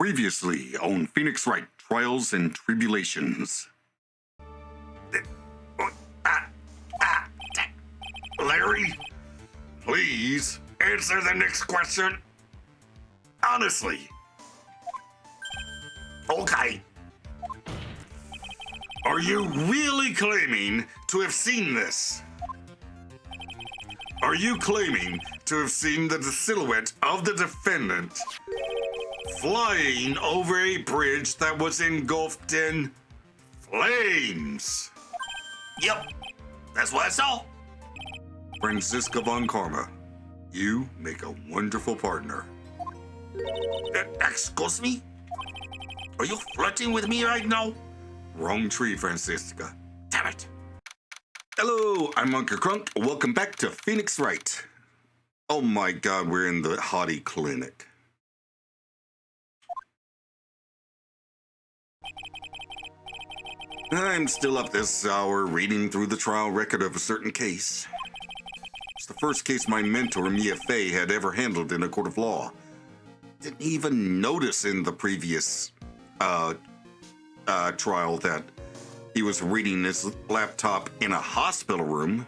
Previously on Phoenix Wright, Trials and Tribulations. Larry, please answer the next question. Honestly. Okay. Are you really claiming to have seen this? Are you claiming to have seen the silhouette of the defendant flying over a bridge that was engulfed in flames? Yep, that's what I saw. Francisca von Karma, you make a wonderful partner. Excuse me? Are you flirting with me right now? Wrong tree, Francisca. Damn it. Hello, I'm Unca Crunk. Welcome back to Phoenix Wright. Oh my god, we're in the hottie clinic. I'm still up this hour reading through the trial record of a certain case. It's the first case my mentor, Mia Fey, had ever handled in a court of law. Didn't even notice in the previous trial that he was reading his laptop in a hospital room.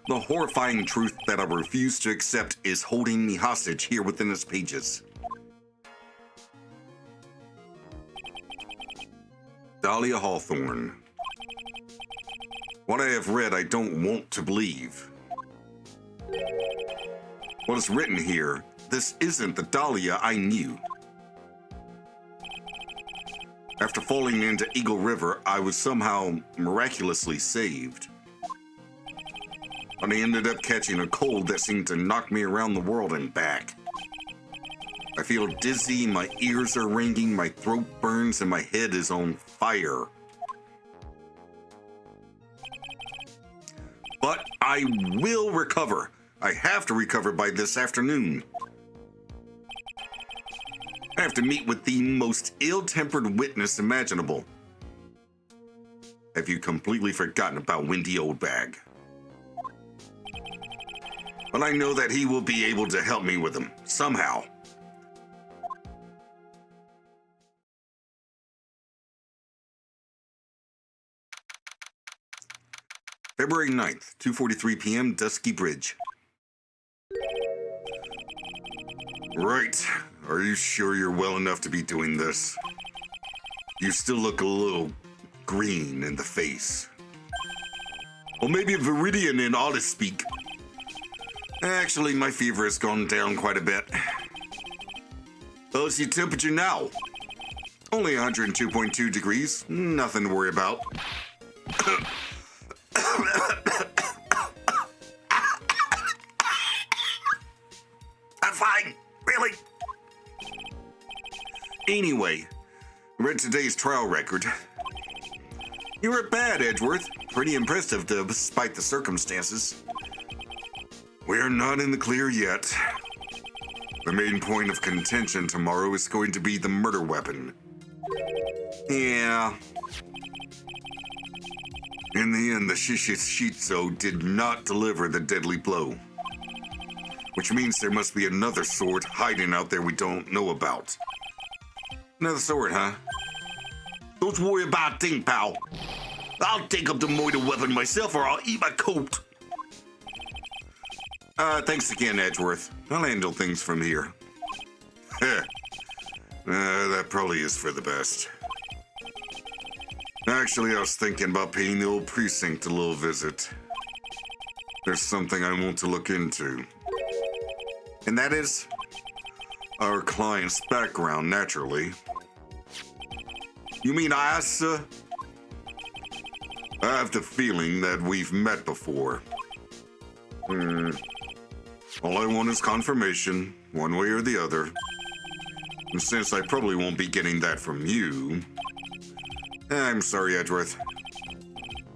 The horrifying truth that I refuse to accept is holding me hostage here within its pages. Dahlia Hawthorne. What I have read, I don't want to believe. What is written here, this isn't the Dahlia I knew. After falling into Eagle River, I was somehow miraculously saved. But I ended up catching a cold that seemed to knock me around the world and back. I feel dizzy, my ears are ringing, my throat burns, and my head is on fire. But I will recover. I have to recover by this afternoon. I have to meet with the most ill-tempered witness imaginable. Have you completely forgotten about Windy Oldbag? But I know that he will be able to help me with him, somehow. February 9th, 2:43 p.m., Dusky Bridge. Right. Are you sure you're well enough to be doing this? You still look a little green in the face. Or maybe a Viridian in Audis speak. Actually, my fever has gone down quite a bit. How's your temperature now? Only 102.2 degrees. Nothing to worry about. I'm fine, really. Anyway, read today's trial record. You were bad, Edgeworth. Pretty impressive despite the circumstances. We're not in the clear yet. The main point of contention tomorrow is going to be the murder weapon. Yeah. In the end, the Shishitsu did not deliver the deadly blow. Which means there must be another sword hiding out there we don't know about. Another sword, huh? Don't worry about a thing, pal. I'll take up the murder weapon myself or I'll eat my coat. Thanks again, Edgeworth. I'll handle things from here. That probably is for the best. Actually, I was thinking about paying the old precinct a little visit. There's something I want to look into. And that is our client's background, naturally. You mean Asa? I have the feeling that we've met before. All I want is confirmation, one way or the other. And since I probably won't be getting that from you, I'm sorry, Edgeworth.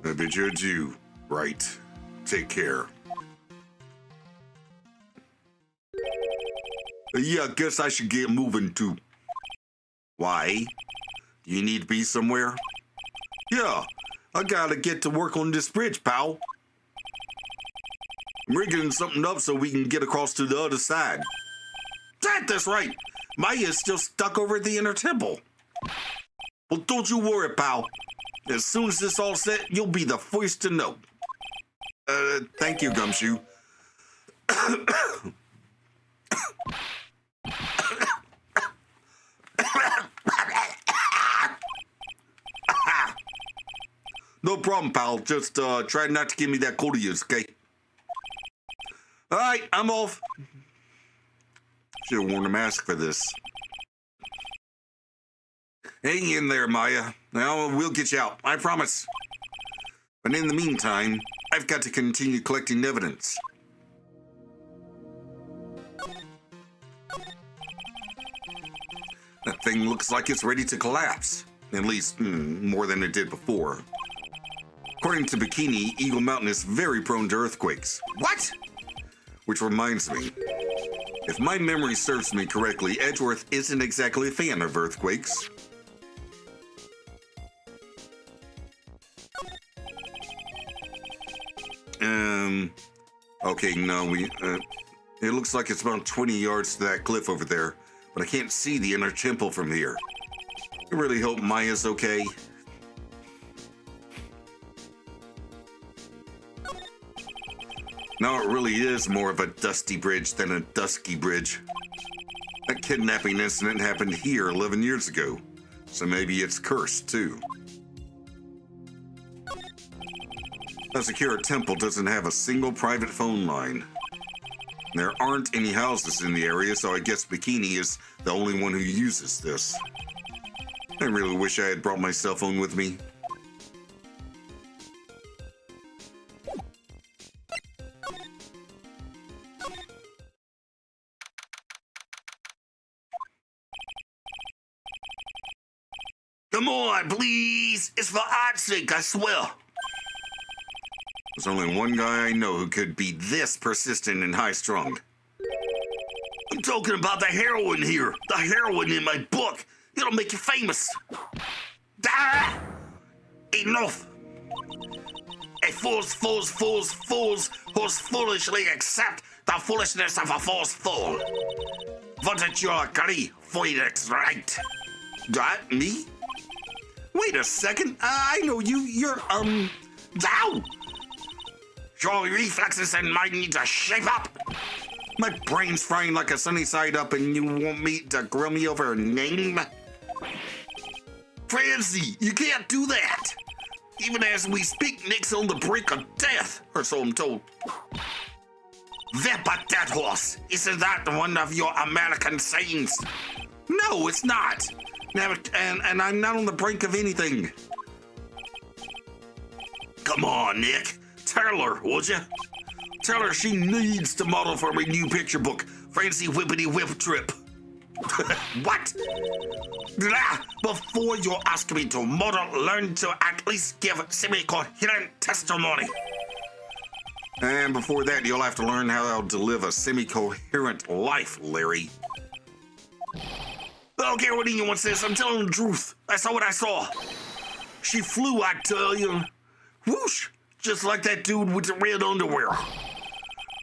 I bid you adieu. Right. Take care. Yeah, guess I should get moving too. Why? Do you need to be somewhere? Yeah, I gotta get to work on this bridge, pal. I'm rigging something up so we can get across to the other side. That's right. Maya's still stuck over at the inner temple. Well, don't you worry, pal. As soon as this all set, you'll be the first to know. Thank you, Gumshoe. No problem, pal. Just try not to give me that cold of yours, okay? All right, I'm off. Should have worn a mask for this. Hang in there, Maya. Now we'll get you out, I promise. But in the meantime, I've got to continue collecting evidence. That thing looks like it's ready to collapse. At least, more than it did before. According to Bikini, Eagle Mountain is very prone to earthquakes. What? Which reminds me, if my memory serves me correctly, Edgeworth isn't exactly a fan of earthquakes. Okay, no, it looks like it's about 20 yards to that cliff over there, but I can't see the inner temple from here. I really hope Maya's okay. Now it really is more of a dusty bridge than a dusky bridge. That kidnapping incident happened here 11 years ago, so maybe it's cursed too. The secure temple doesn't have a single private phone line. There aren't any houses in the area, so I guess Bikini is the only one who uses this. I really wish I had brought my cell phone with me. Come on, please. It's for art's sake, I swear. There's only one guy I know who could be this persistent and high-strung. I'm talking about the heroine here. The heroine in my book. It'll make you famous. Ah! Enough. A fools who foolishly accept the foolishness of a false fool. Wouldn't you agree, Phoenix Wright? That, me? Wait a second. I know you. You're, Ow! Your reflexes and mine need to shape up. My brain's frying like a sunny side up and you want me to grill me over a name? Francie, you can't do that. Even as we speak, Nick's on the brink of death, or so I'm told. But that horse, isn't that one of your American sayings? No, it's not. And I'm not on the brink of anything. Come on, Nick. Tell her, would you? Tell her she needs to model for my new picture book, Francie Whippity Whip Trip. What? Before you ask me to model, learn to at least give semi-coherent testimony. And before that, you'll have to learn how to live a semi-coherent life, Larry. I don't care what anyone says, I'm telling the truth. I saw what I saw. She flew, I tell you. Whoosh! Just like that dude with the red underwear.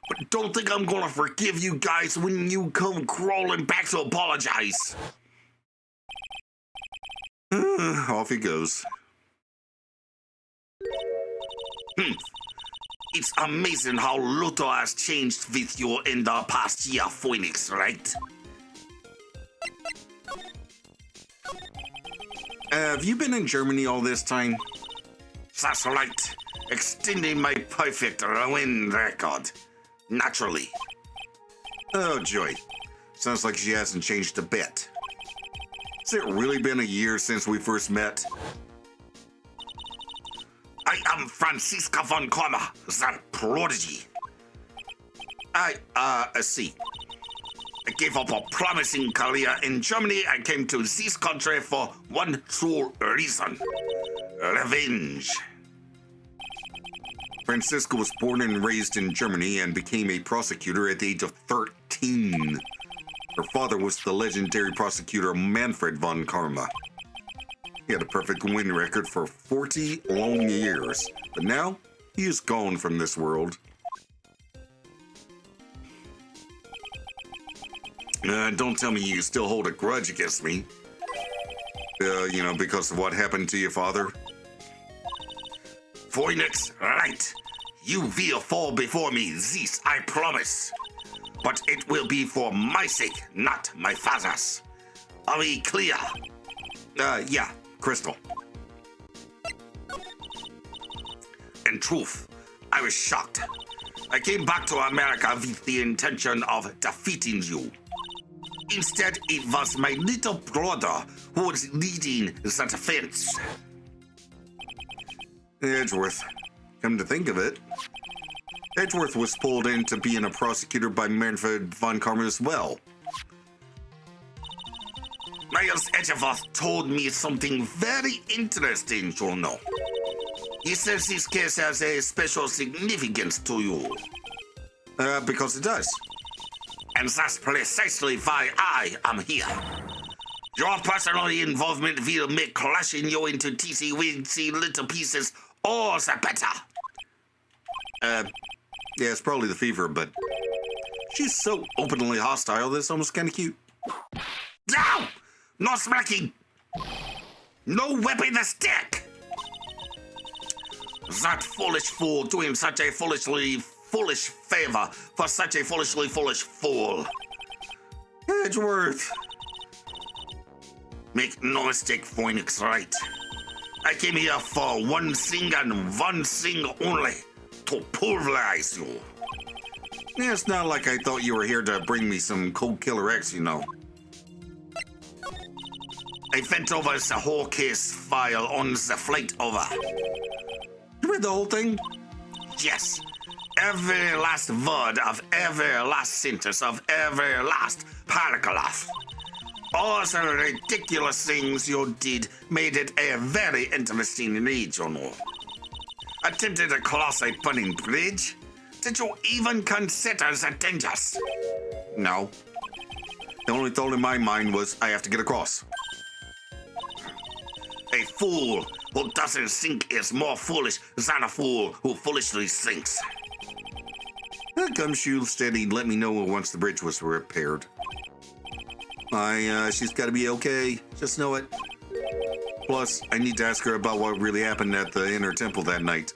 But don't think I'm gonna forgive you guys when you come crawling back to apologize. Off he goes. It's amazing how little has changed with you in the past year, Phoenix, right? Have you been in Germany all this time? That's right. Extending my perfect win record. Naturally. Oh, joy. Sounds like she hasn't changed a bit. Has it really been a year since we first met? I am Franziska von Kormer, the prodigy. I see. I gave up a promising career in Germany and came to this country for one sole reason. Revenge. Franziska was born and raised in Germany and became a prosecutor at the age of 13. Her father was the legendary prosecutor Manfred von Karma. He had a perfect win record for 40 long years, but now he is gone from this world. Don't tell me you still hold a grudge against me. Because of what happened to your father. Phoenix Wright, you will fall before me, this I promise. But it will be for my sake, not my father's. Are we clear? Yeah, Crystal. In truth, I was shocked. I came back to America with the intention of defeating you. Instead, it was my little brother who was leading the defense. Edgeworth. Come to think of it, Edgeworth was pulled into being a prosecutor by Manfred von Karma as well. Miles Edgeworth told me something very interesting, you know. He says this case has a special significance to you. Because it does. And that's precisely why I am here. Your personal involvement will make crushing you into teensy-weensy little pieces all the better. Yeah, it's probably the fever, but she's so openly hostile that it's almost kind of cute. No! No smacking! No whipping the stick! That foolish fool doing such a foolishly foolish favor for such a foolishly foolish fool. Edgeworth. Make no mistake, Phoenix Wright. I came here for one thing and one thing only, to pulverize you. Yeah, it's not like I thought you were here to bring me some cold killer X, you know. I went over the whole case file on the flight over. You read the whole thing? Yes. Every last word of every last sentence of every last paragraph. All the ridiculous things you did made it a very interesting read, you know. Attempted to cross a burning bridge? Did you even consider the dangers? No. The only thought in my mind was I have to get across. A fool who doesn't think is more foolish than a fool who foolishly thinks. Gumshoe steady let me know once the bridge was repaired. She's got to be okay. Just know it. Plus, I need to ask her about what really happened at the inner temple that night.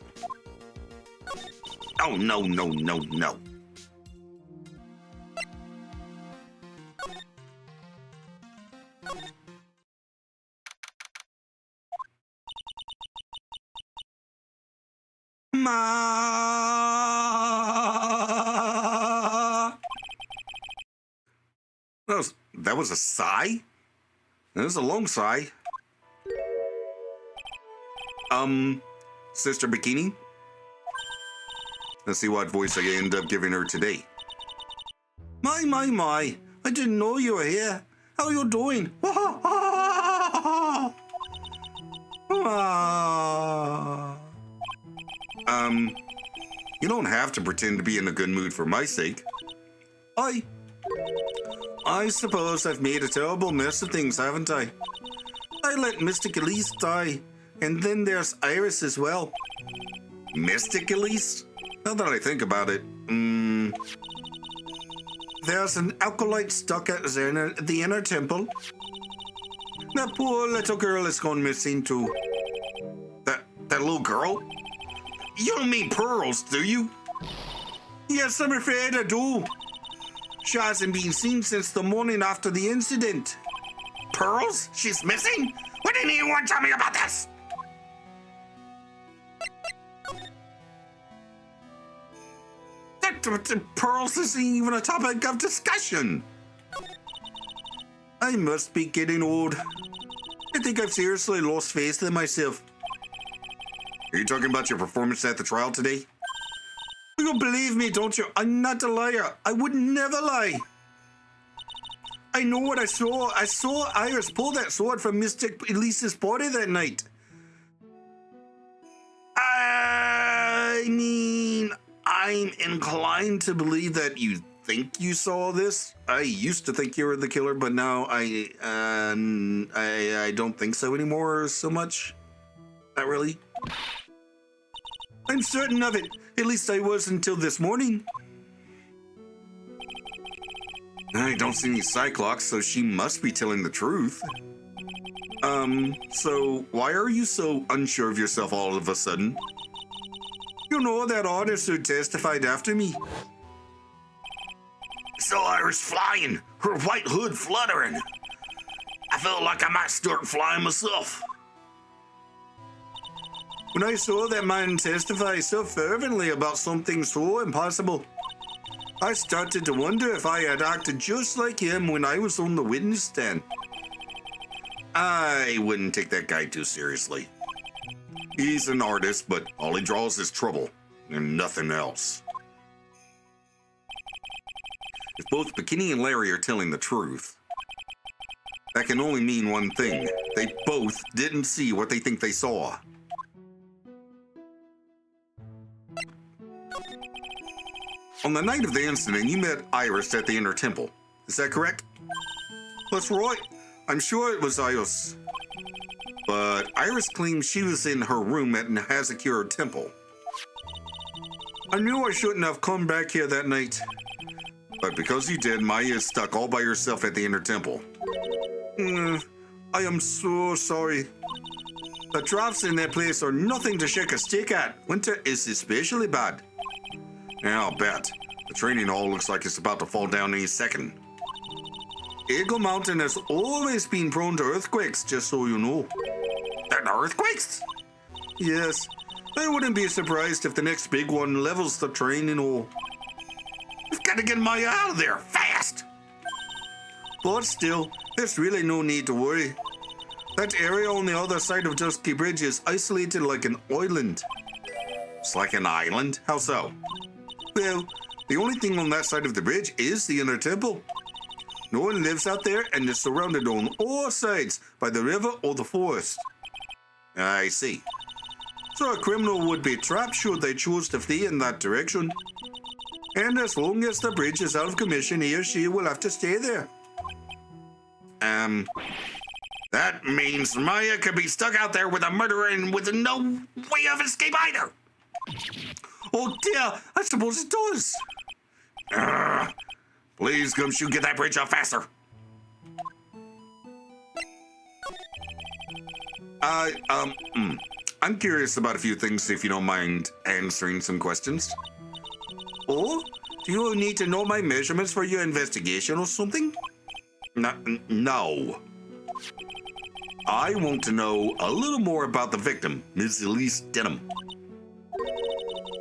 Oh, no, no, no, no. Ma. That was a sigh? That was a long sigh. Sister Bikini? Let's see what voice I end up giving her today. My. I didn't know you were here. How are you doing? You don't have to pretend to be in a good mood for my sake. I suppose I've made a terrible mess of things, haven't I? I let Mystic Elise die, and then there's Iris as well. Mystic Elise? Now that I think about it, there's an acolyte stuck at the inner temple. That poor little girl has gone missing too. That little girl? You don't mean Pearls, do you? Yes, I'm afraid I do. She hasn't been seen since the morning after the incident. Pearls? She's missing? Why didn't anyone tell me about this? Pearls isn't even a topic of discussion. I must be getting old. I think I've seriously lost faith in myself. Are you talking about your performance at the trial today? You believe me, don't you? I'm not a liar. I would never lie. I know what I saw. I saw Iris pull that sword from Mystic Elise's body that night. I mean, I'm inclined to believe that you think you saw this. I used to think you were the killer, but now I don't think so anymore so much. Not really. I'm certain of it. At least I was until this morning. I don't see any Cyclops, so she must be telling the truth. So why are you so unsure of yourself all of a sudden? You know that artist who testified after me? Saw Iris flying, her white hood fluttering. I felt like I might start flying myself. When I saw that man testify so fervently about something so impossible, I started to wonder if I had acted just like him when I was on the witness stand. I wouldn't take that guy too seriously. He's an artist, but all he draws is trouble, and nothing else. If both Bikini and Larry are telling the truth, that can only mean one thing. They both didn't see what they think they saw. On the night of the incident, you met Iris at the Inner Temple. Is that correct? That's right. I'm sure it was Iris. But Iris claims she was in her room at Hazakura Temple. I knew I shouldn't have come back here that night. But because you did, Maya is stuck all by herself at the Inner Temple. I am so sorry. The drafts in that place are nothing to shake a stick at. Winter is especially bad. Yeah, I'll bet. The training hall looks like it's about to fall down any second. Eagle Mountain has always been prone to earthquakes, just so you know. The earthquakes? Yes. I wouldn't be surprised if the next big one levels the training hall. We've got to get Maya out of there, fast! But still, there's really no need to worry. That area on the other side of Dusky Bridge is isolated like an island. It's like an island? How so? Well, the only thing on that side of the bridge is the Inner Temple. No one lives out there and is surrounded on all sides by the river or the forest. I see. So a criminal would be trapped should they choose to flee in that direction. And as long as the bridge is out of commission, he or she will have to stay there. That means Maya could be stuck out there with a murderer and with no way of escape either. Oh dear, I suppose it does. Please, Gumshoe, get that bridge up faster. I'm curious about a few things, if you don't mind answering some questions. Oh, do you need to know my measurements for your investigation or something? No. I want to know a little more about the victim, Miss Elise Deauxnim.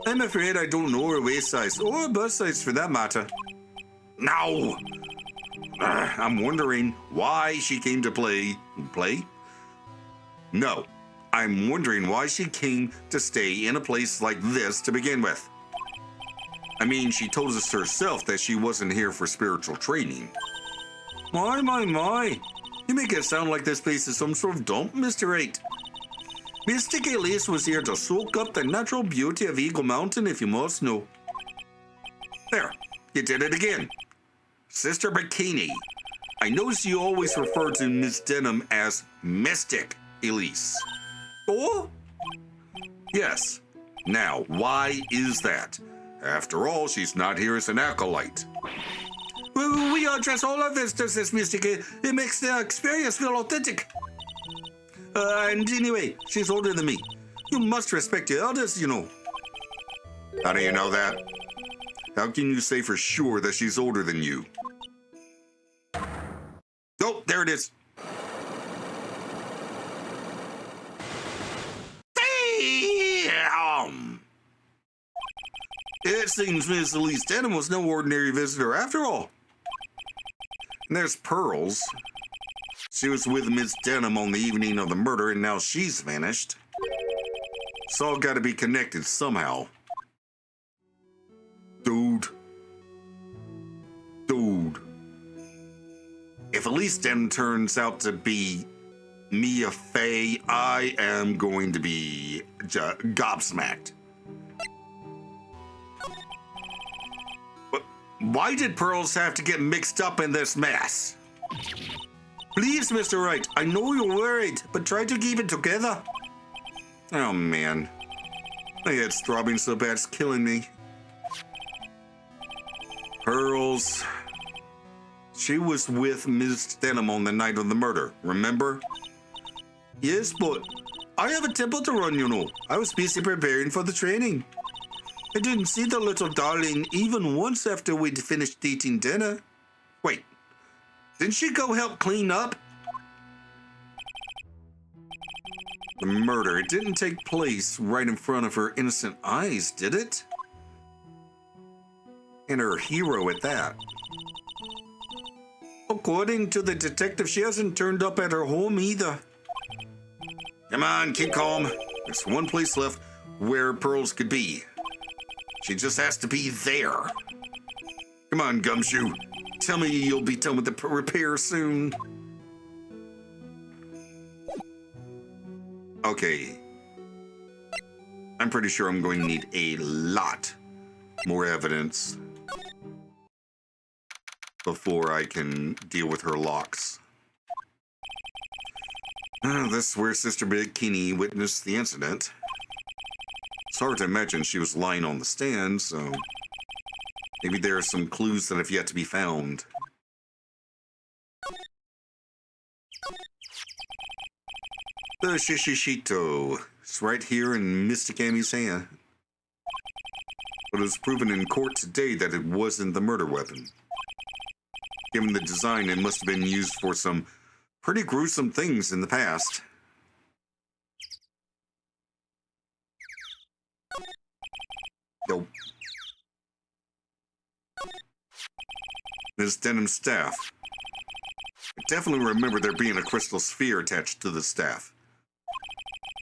I'm afraid I don't know her waist size, or her bust size for that matter. No. I'm wondering why she came to play? No. I'm wondering why she came to stay in a place like this to begin with. I mean, she told us herself that she wasn't here for spiritual training. My. You make it sound like this place is some sort of dump, Mr. Wright. Mystic Elise was here to soak up the natural beauty of Eagle Mountain, if you must know. There, you did it again. Sister Bikini. I notice you always refer to Miss Deauxnim as Mystic Elise. Oh? Yes. Now, why is that? After all, she's not here as an acolyte. We address all our visitors as Mystic. It makes the experience feel authentic. And anyway, she's older than me. You must respect your elders, you know. How do you know that? How can you say for sure that she's older than you? Oh, there it is. It seems Miss Elise Deauxnim was no ordinary visitor after all. And there's Pearls. She was with Miss Deauxnim on the evening of the murder, and now she's vanished. It's all got to be connected somehow. Dude. If Elise Deauxnim turns out to be Mia Fey, I am going to be gobsmacked. Why did Pearls have to get mixed up in this mess? Please, Mr. Wright, I know you're worried, but try to keep it together. Oh, man. My head's throbbing so bad it's killing me. Pearls. She was with Ms. Deauxnim on the night of the murder, remember? Yes, but I have a temple to run, you know. I was busy preparing for the training. I didn't see the little darling even once after we'd finished eating dinner. Wait, didn't she go help clean up? The murder, it didn't take place right in front of her innocent eyes, did it? And her hero at that. According to the detective, she hasn't turned up at her home either. Come on, keep calm. There's one place left where pearls could be. She just has to be there. Come on, Gumshoe. Tell me you'll be done with the repair soon. Okay. I'm pretty sure I'm going to need a lot more evidence before I can deal with her locks. This is where Sister Bikini witnessed the incident. It's hard to imagine she was lying on the stand, so maybe there are some clues that have yet to be found. The Shishishito. It's right here in Mystic Amy's hand. But it was proven in court today that it wasn't the murder weapon. Given the design, it must have been used for some pretty gruesome things in the past. Yo. Ms. Deauxnim's staff. I definitely remember there being a crystal sphere attached to the staff.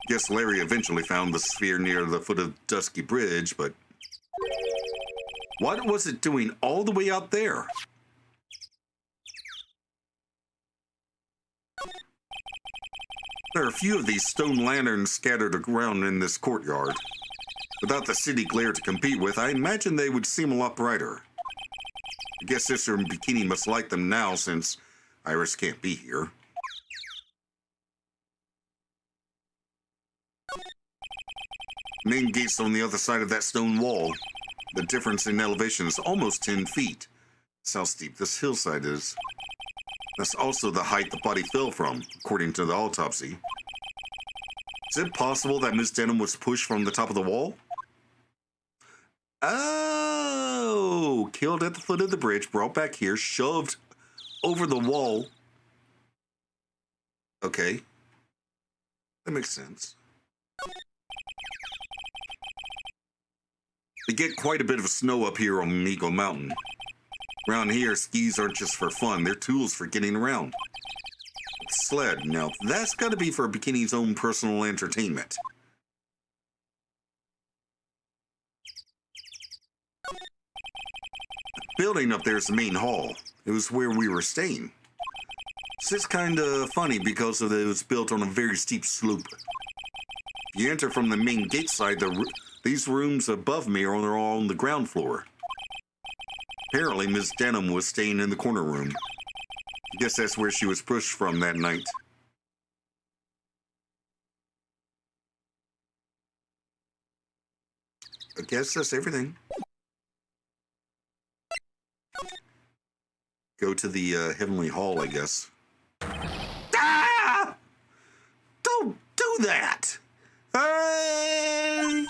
Guess Larry eventually found the sphere near the foot of Dusky Bridge, but what was it doing all the way out there? There are a few of these stone lanterns scattered around in this courtyard. Without the city glare to compete with, I imagine they would seem a lot brighter. I guess Sister Bikini must like them now since Iris can't be here. Main gate's on the other side of that stone wall. The difference in elevation is almost 10 feet. That's how steep this hillside is. That's also the height the body fell from, according to the autopsy. Is it possible that Miss Deauxnim was pushed from the top of the wall? Oh, killed at the foot of the bridge, brought back here, shoved over the wall. Okay. That makes sense. We get quite a bit of snow up here on Migo Mountain. Around here, skis aren't just for fun, they're tools for getting around. Sled, now that's got to be for Bikini's own personal entertainment. The building up there is the main hall. It was where we were staying. This is kind of funny because it was built on a very steep slope. If you enter from the main gate side, these rooms above me are all on the ground floor. Apparently, Ms. Deauxnim was staying in the corner room. I guess that's where she was pushed from that night. I guess that's everything. Go to the Heavenly Hall, I guess. Ah! Don't do that! Hey!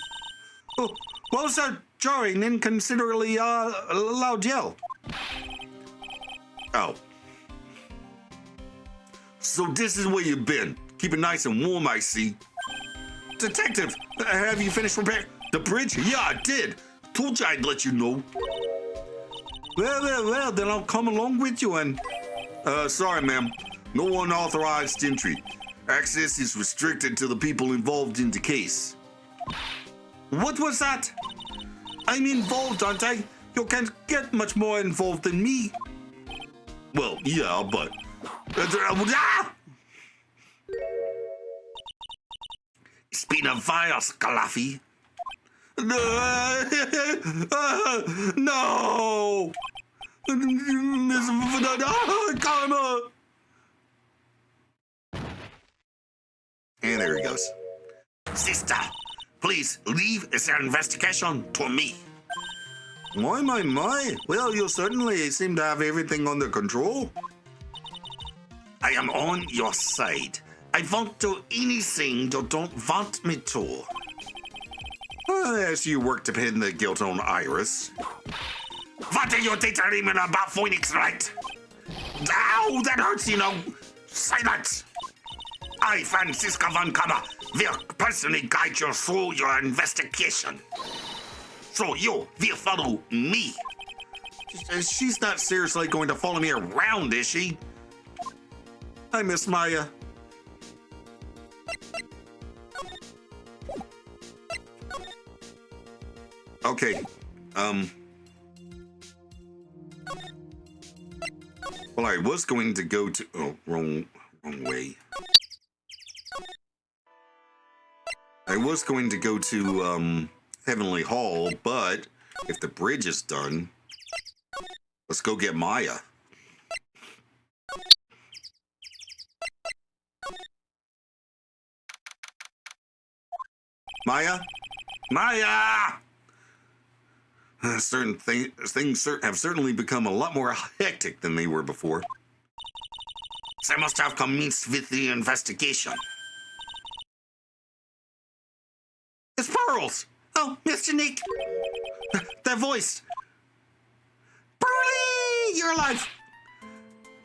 Oh, what was that jarring, inconsiderately loud yell? Oh. So this is where you've been. Keep it nice and warm, I see. Detective, have you finished repairing The bridge? Yeah, I did. Told you I'd let you know. Well, then I'll come along with you and... Sorry, ma'am. No unauthorized entry. Access is restricted to the people involved in the case. What was that? I'm involved, aren't I? You can't get much more involved than me. Well, yeah, but... It's been a while, Scalaffy. No! Karma! And there he goes. Sister, please leave this investigation to me. My. Well, you certainly seem to have everything under control. I am on your side. I won't do anything you don't want me to. As you work to pin the guilt on Iris. What are you daydreaming about, Phoenix Wright? Ow, that hurts, you know. Silence. I, Francisco von Kammer, will personally guide you through your investigation. So you will follow me. She's not seriously going to follow me around, is she? I miss Maya. Okay, well, I was going to go to, oh, wrong way. I was going to go to, Heavenly Hall, but if the bridge is done, let's go get Maya. Maya? Maya! Certain things have certainly become a lot more hectic than they were before. They must have commenced with the investigation. It's Pearls! Oh, Mr. Nick! That voice! Burley! You're alive!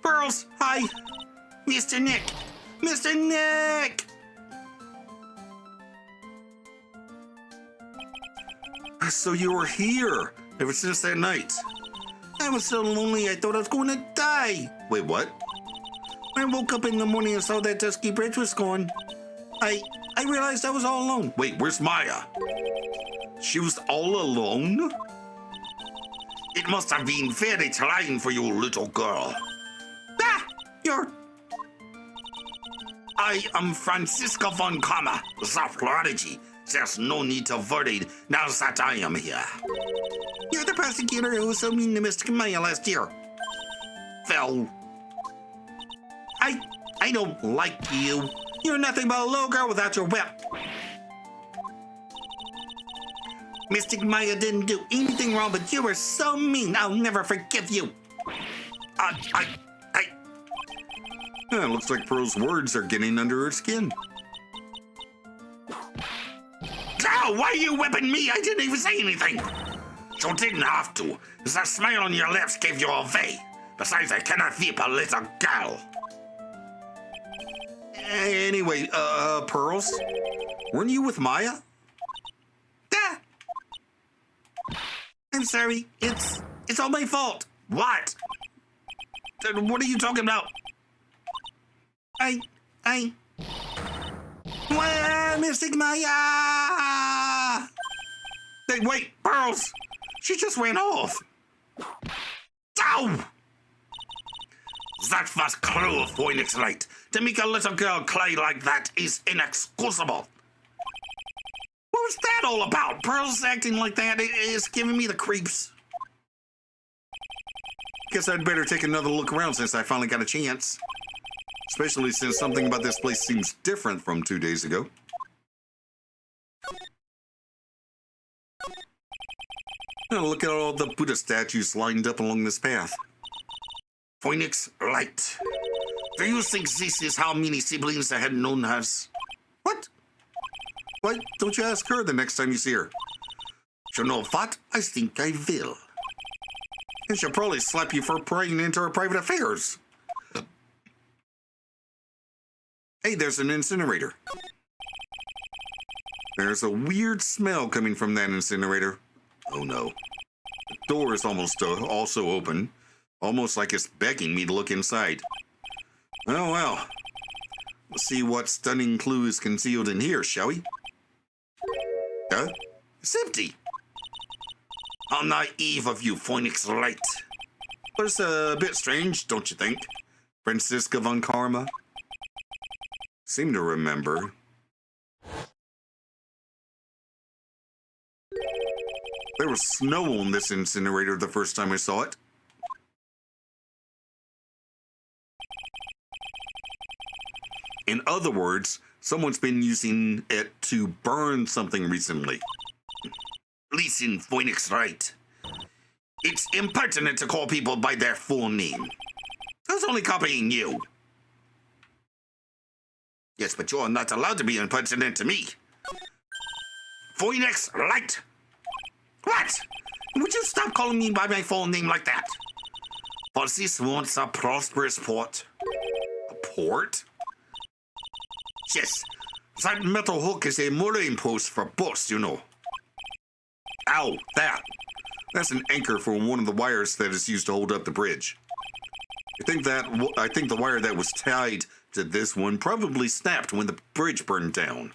Pearls, hi! Mr. Nick! Mr. Nick! So you were here ever since that night. I was so lonely I thought I was going to die. Wait, what? I woke up in the morning and saw that dusky bridge was gone. I realized I was all alone. Wait, where's Maya? She was all alone? It must have been very trying for you, little girl. Ah! I am Francisco von Kammer, the prodigy. There's no need to worry now that I am here. You're the prosecutor who was so mean to Mr. Maya last year. Well, I don't like you. You're nothing but a little girl without your whip. Mystic Maya didn't do anything wrong, but you were so mean. I'll never forgive you. It looks like Pearl's words are getting under her skin. Oh, why are you whipping me? I didn't even say anything. You didn't have to. The smile on your lips gave you away. Besides, I cannot whip a little girl. Anyway, Pearls, weren't you with Maya? Ah! I'm sorry. It's all my fault. What? What are you talking about? Mystic Maya! Hey, wait, Pearls! She just ran off. Ow! That was cruel, Phoenix Wright. To make a little girl cry like that is inexcusable. What was that all about? Pearls acting like that is giving me the creeps. Guess I'd better take another look around since I finally got a chance. Especially since something about this place seems different from 2 days ago. Oh, look at all the Buddha statues lined up along this path. Phoenix Wright. Do you think this is how many siblings the head known has? What? Why don't you ask her the next time you see her? You know what? I think I will. And she'll probably slap you for prying into her private affairs. Hey, there's an incinerator. There's a weird smell coming from that incinerator. Oh no. The door is almost also open. Almost like it's begging me to look inside. Oh well. Let's see what stunning clue is concealed in here, shall we? Huh? It's empty. How naive of you, Phoenix Wright. But it's a bit strange, don't you think? Francisca von Karma? Seem to remember. There was snow on this incinerator the first time I saw it. In other words, someone's been using it to burn something recently. Listen, Phoenix Wright. It's impertinent to call people by their full name. I was only copying you. Yes, but you're not allowed to be impertinent to me. Phoenix Wright. What? Would you stop calling me by my full name like that? For this once a prosperous port. A port? Yes, that metal hook is a mooring post for boats, you know. Ow, that. That's an anchor for one of the wires that is used to hold up the bridge. I think the wire that was tied to this one probably snapped when the bridge burned down.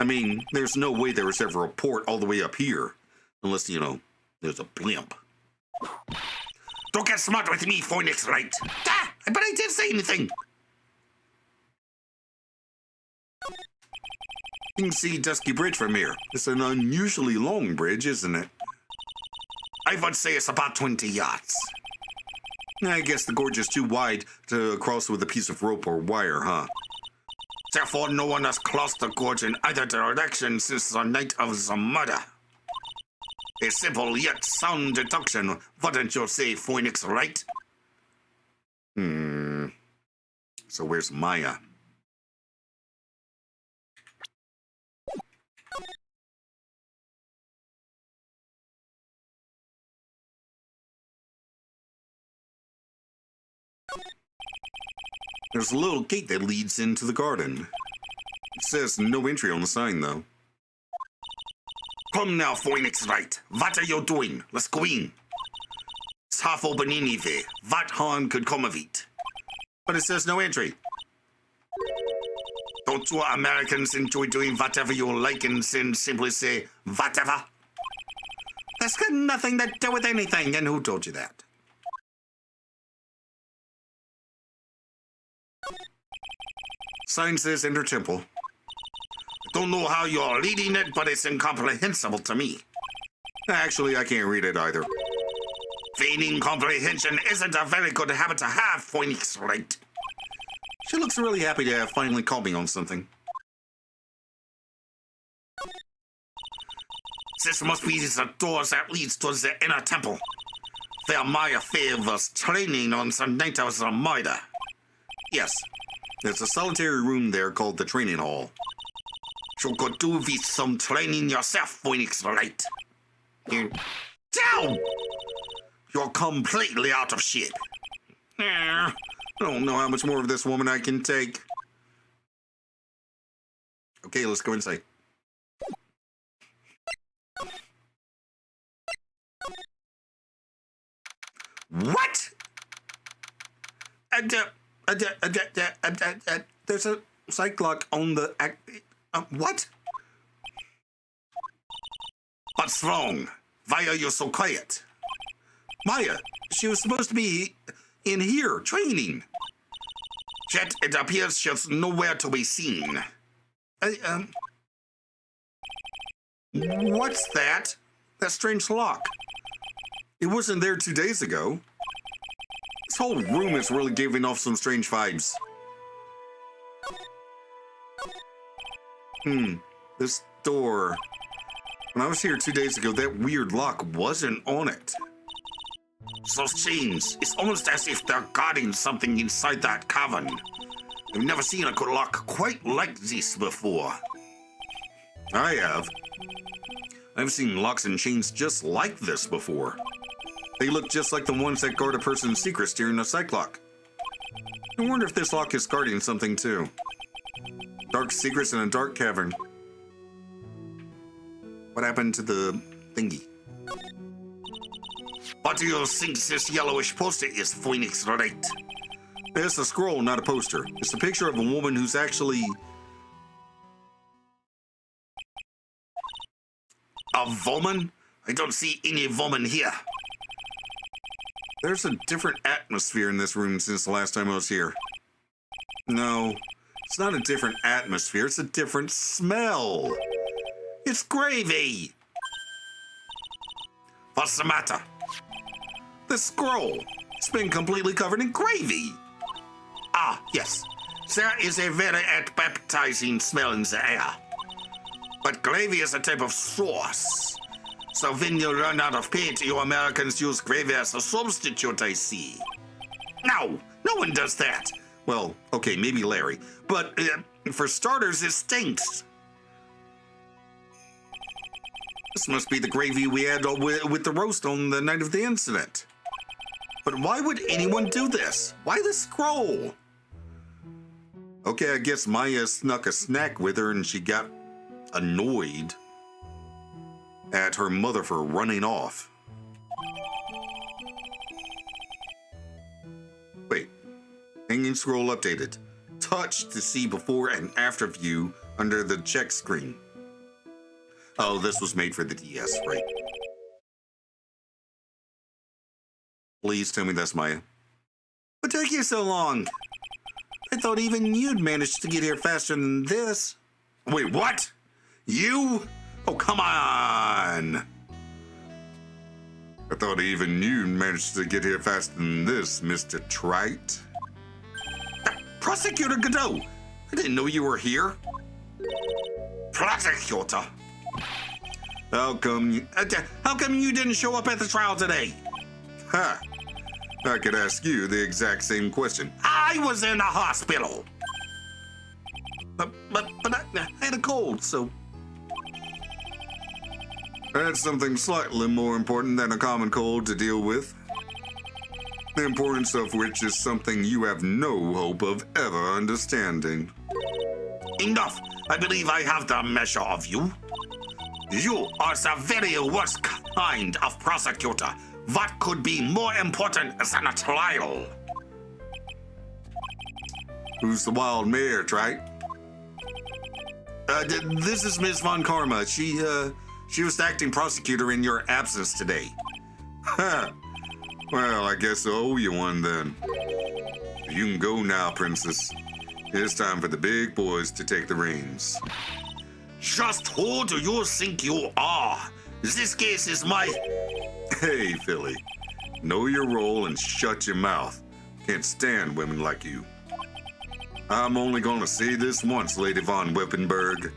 I mean, there's no way there was ever a port all the way up here. Unless, you know, there's a blimp. Don't get smart with me, Phoenix Wright. Ah, but I didn't say anything. You can see Dusky Bridge from here. It's an unusually long bridge, isn't it? I would say it's about 20 yards. I guess the gorge is too wide to cross with a piece of rope or wire, huh? Therefore, no one has crossed the gorge in either direction since the night of the murder. A simple yet sound deduction, wouldn't you say, Phoenix Wright? So where's Maya? There's a little gate that leads into the garden. It says no entry on the sign, though. Come now, Phoenix Wright. What are you doing? Let's go in. It's half open anyway. What harm could come of it? But it says no entry. Don't you Americans enjoy doing whatever you like and then simply say, whatever? That's got nothing to do with anything. And who told you that? Sign says enter temple. Don't know how you're reading it, but it's incomprehensible to me. Actually, I can't read it either. Feigning comprehension isn't a very good habit to have, Phoenix Wright. She looks really happy to have finally called me on something. This must be the doors that leads to the inner temple. Where Maya Faye was training on the night of the murder. Yes, there's a solitary room there called the training hall. You could do with some training yourself, Phoenix Wright. Down! You're completely out of shape. I don't know how much more of this woman I can take. Okay, let's go inside. What? There's a psych lock on the... what? What's wrong? Why are you so quiet? Maya, she was supposed to be in here, training. Yet it appears she's nowhere to be seen. What's that? That strange lock. It wasn't there 2 days ago. This whole room is really giving off some strange vibes. This door. When I was here 2 days ago, that weird lock wasn't on it. Those chains, it's almost as if they're guarding something inside that cavern. I've never seen a lock quite like this before. I have. I've seen locks and chains just like this before. They look just like the ones that guard a person's secrets during a psych lock. I wonder if this lock is guarding something too. Dark secrets in a dark cavern. What happened to the thingy? What do you think this yellowish poster is, Phoenix Wright? It's a scroll, not a poster. It's a picture of a woman who's actually... A woman? I don't see any woman here. There's a different atmosphere in this room since the last time I was here. No, it's not a different atmosphere, it's a different smell. It's gravy. What's the matter? The scroll. It's been completely covered in gravy. Ah, yes. There is a very appetizing smell in the air. But gravy is a type of sauce. So when you run out of paint, you Americans use gravy as a substitute, I see. No, no one does that. Well, okay, maybe Larry. But for starters, it stinks. This must be the gravy we had with the roast on the night of the incident. But why would anyone do this? Why the scroll? Okay, I guess Maya snuck a snack with her and she got annoyed at her mother for running off. Wait, hanging scroll updated. Touch to see before and after view under the check screen. Oh, this was made for the DS, right? Please tell me that's Maya. What took you so long? I thought even you'd managed to get here faster than this. Wait, what? You? Oh, come on! I thought even you managed to get here faster than this, Mr. Trite. Prosecutor Godot, I didn't know you were here. Prosecutor. How come you didn't show up at the trial today? Ha! I could ask you the exact same question. I was in the hospital. But I had a cold, so... I had something slightly more important than a common cold to deal with. The importance of which is something you have no hope of ever understanding. Enough. I believe I have the measure of you. You are the very worst kind of prosecutor. What could be more important than a trial? Who's the wild mare, Trite? This is Miss Von Karma. She was acting prosecutor in your absence today. Ha! Well, I guess I owe you one then. You can go now, Princess. It's time for the big boys to take the reins. Just who do you think you are? This case is my... Hey, Philly. Know your role and shut your mouth. Can't stand women like you. I'm only gonna say this once, Lady Von Wippenberg.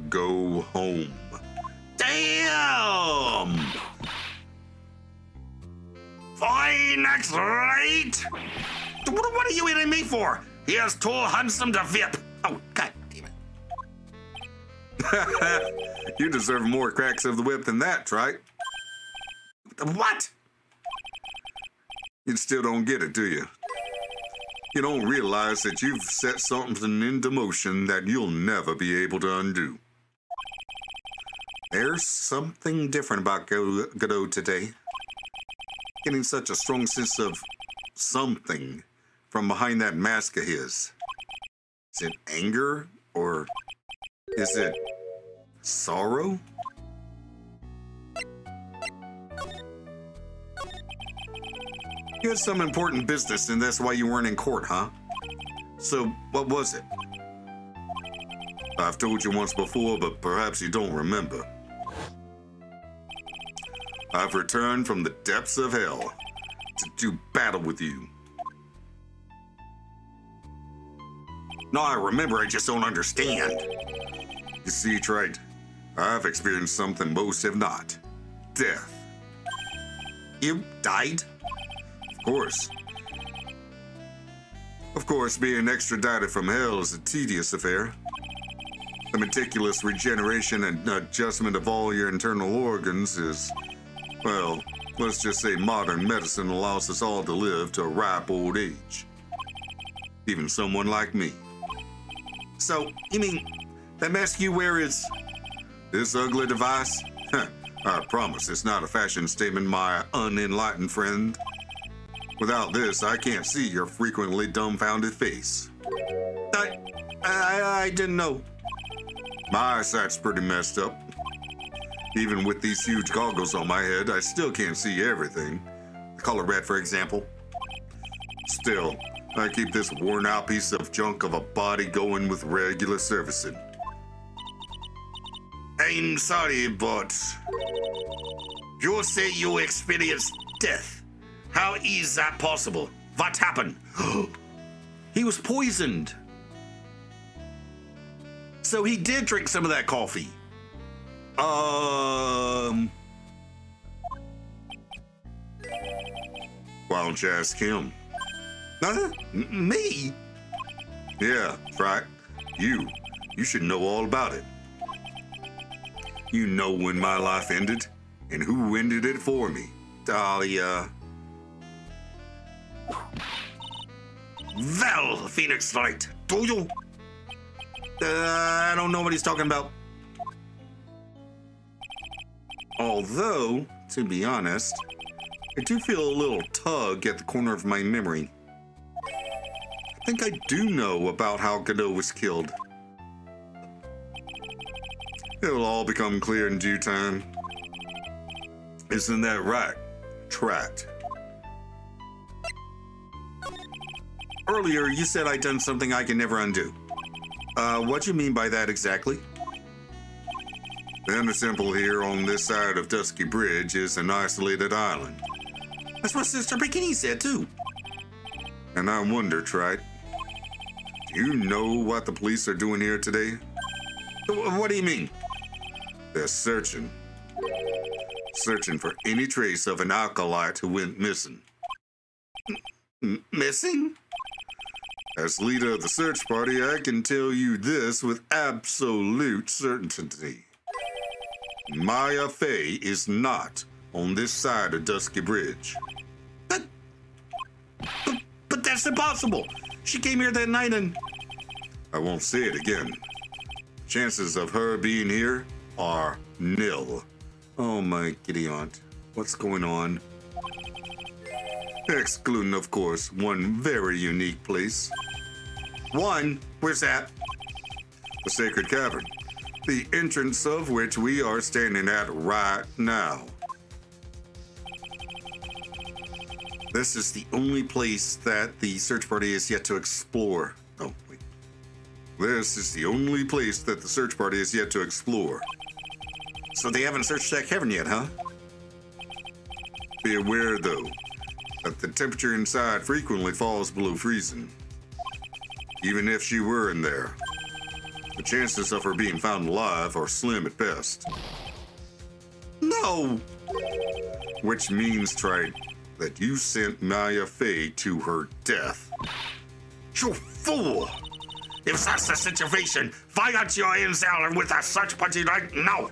Go home. Damn! Phoenix Wright! What are you hitting me for? He is too handsome to whip. Oh, God damn it. You deserve more cracks of the whip than that, Trite. What? You still don't get it, do you? You don't realize that you've set something into motion that you'll never be able to undo. There's something different about Godot today. Getting such a strong sense of something from behind that mask of his. Is it anger or is it sorrow? You had some important business and that's why you weren't in court, huh? So what was it? I've told you once before, but perhaps you don't remember. I've returned from the depths of hell to do battle with you. No, I remember, I just don't understand. You see, Trite, I've experienced something most have not. Death. You died? Of course. Of course, being extradited from hell is a tedious affair. The meticulous regeneration and adjustment of all your internal organs is, well, let's just say modern medicine allows us all to live to a ripe old age. Even someone like me. So, you mean that mask you wear is... This ugly device? I promise it's not a fashion statement, my unenlightened friend. Without this, I can't see your frequently dumbfounded face. I didn't know. My eyesight's pretty messed up. Even with these huge goggles on my head, I still can't see everything. The color red, for example. Still, I keep this worn-out piece of junk of a body going with regular servicing. I'm sorry, but... You say you experienced death. How is that possible? What happened? He was poisoned. So he did drink some of that coffee. Why don't you ask him? Me? Yeah, right. You should know all about it. You know when my life ended and who ended it for me. Dahlia. Well, Phoenix Wright, do you? I don't know what he's talking about. Although, to be honest, I do feel a little tug at the corner of my memory. I think I do know about how Godot was killed. It'll all become clear in due time. Isn't that right, Trat? Earlier, you said I'd done something I can never undo. What do you mean by that exactly? The Inner Temple here on this side of Dusky Bridge is an isolated island. That's what Sister Bikini said, too. And I wonder, Trite, do you know what the police are doing here today? What do you mean? They're searching for any trace of an alkalite who went missing. Missing? As leader of the search party, I can tell you this with absolute certainty. Maya Fey is not on this side of Dusky Bridge. But that's impossible. She came here that night and... I won't say it again. Chances of her being here are nil. Oh my giddy aunt, what's going on? Excluding, of course, one very unique place. One? Where's that? The Sacred Cavern, the entrance of which we are standing at right now. This is the only place that the search party is yet to explore. Oh, wait. This is the only place that the search party is yet to explore. So they haven't searched that cavern yet, huh? Be aware, though, that the temperature inside frequently falls below freezing. Even if she were in there, the chances of her being found alive are slim at best. No! Which means, Trite, that you sent Maya Fey to her death. You fool! If that's the situation, why aren't you in there with a search party right now?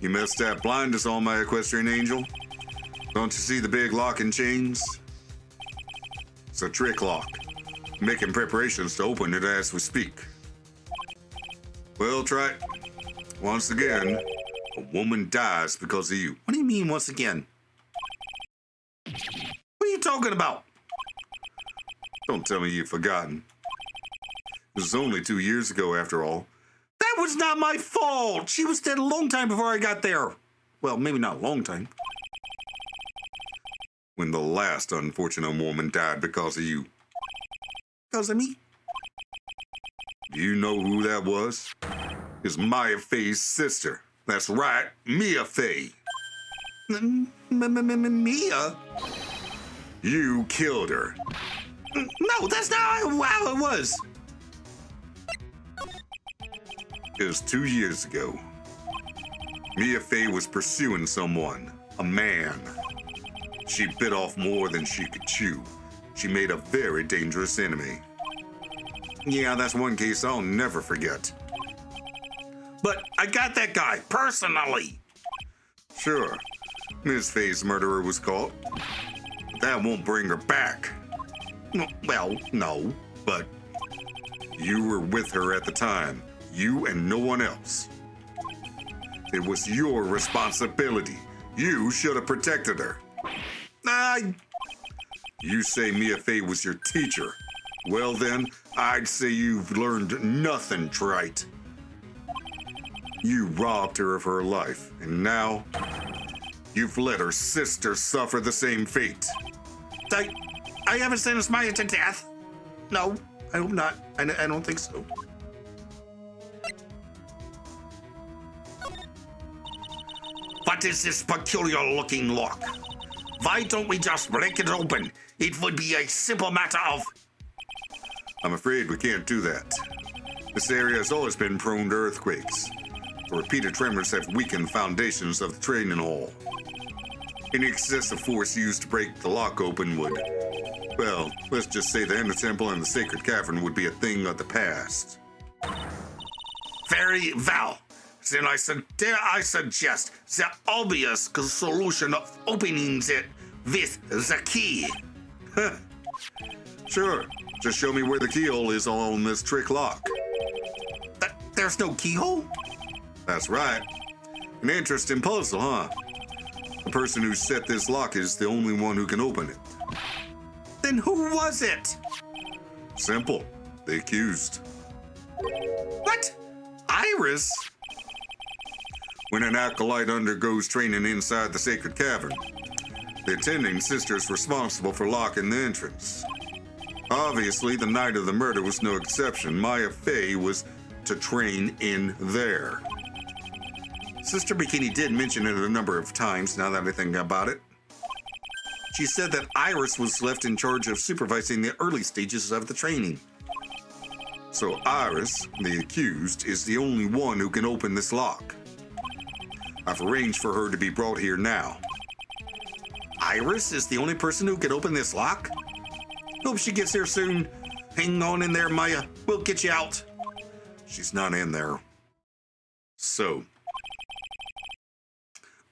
You messed that blind us on, my equestrian angel. Don't you see the big lock and chains? It's a trick lock. Making preparations to open it as we speak. Well, Trite, once again, a woman dies because of you. What do you mean, once again? What are you talking about? Don't tell me you've forgotten. It was only 2 years ago, after all. That was not my fault. She was dead a long time before I got there. Well, maybe not a long time. When the last unfortunate woman died because of you. Because of me? Do you know who that was? It's Maya Fey's sister. That's right, Mia Fey. Mia? You killed her. No, that's not how it was. It was 2 years ago. Mia Fey was pursuing someone, a man. She bit off more than she could chew. She made a very dangerous enemy. Yeah, that's one case I'll never forget. But I got that guy, personally. Sure, Ms. Fey's murderer was caught. But that won't bring her back. Well, no, but you were with her at the time. You and no one else. It was your responsibility. You should have protected her. You say Mia Fey was your teacher. Well then, I'd say you've learned nothing, Trite. You robbed her of her life, and now you've let her sister suffer the same fate. I haven't sentenced Maya to death. No, I hope not. I don't think so. What is this peculiar-looking lock? Why don't we just break it open? It would be a simple matter of... I'm afraid we can't do that. This area has always been prone to earthquakes. Repeated tremors have weakened the foundations of the training hall. Any excessive force used to break the lock open would, well, let's just say the Ender Temple and the Sacred Cavern would be a thing of the past. Very well. Then I suggest the obvious solution of opening it with the key. Sure, just show me where the keyhole is on this trick lock. There's no keyhole? That's right. An interesting puzzle, huh? The person who set this lock is the only one who can open it. Then who was it? Simple. The accused. What? Iris? When an acolyte undergoes training inside the Sacred Cavern, the attending sister is responsible for locking the entrance. Obviously, the night of the murder was no exception. Maya Fey was to train in there. Sister Bikini did mention it a number of times now that I think about it. She said that Iris was left in charge of supervising the early stages of the training. So Iris, the accused, is the only one who can open this lock. I've arranged for her to be brought here now. Iris is the only person who can open this lock? Hope she gets here soon. Hang on in there, Maya. We'll get you out. She's not in there. So,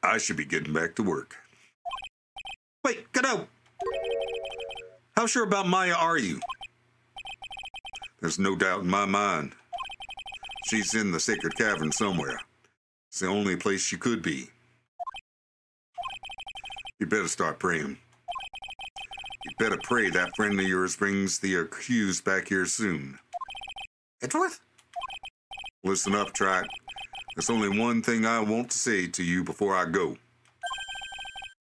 I should be getting back to work. Wait, Godot. How sure about Maya are you? There's no doubt in my mind. She's in the Sacred Cavern somewhere. It's the only place she could be. You better start praying. You better pray that friend of yours brings the accused back here soon. Edgeworth? Listen up, Trot. There's only one thing I want to say to you before I go.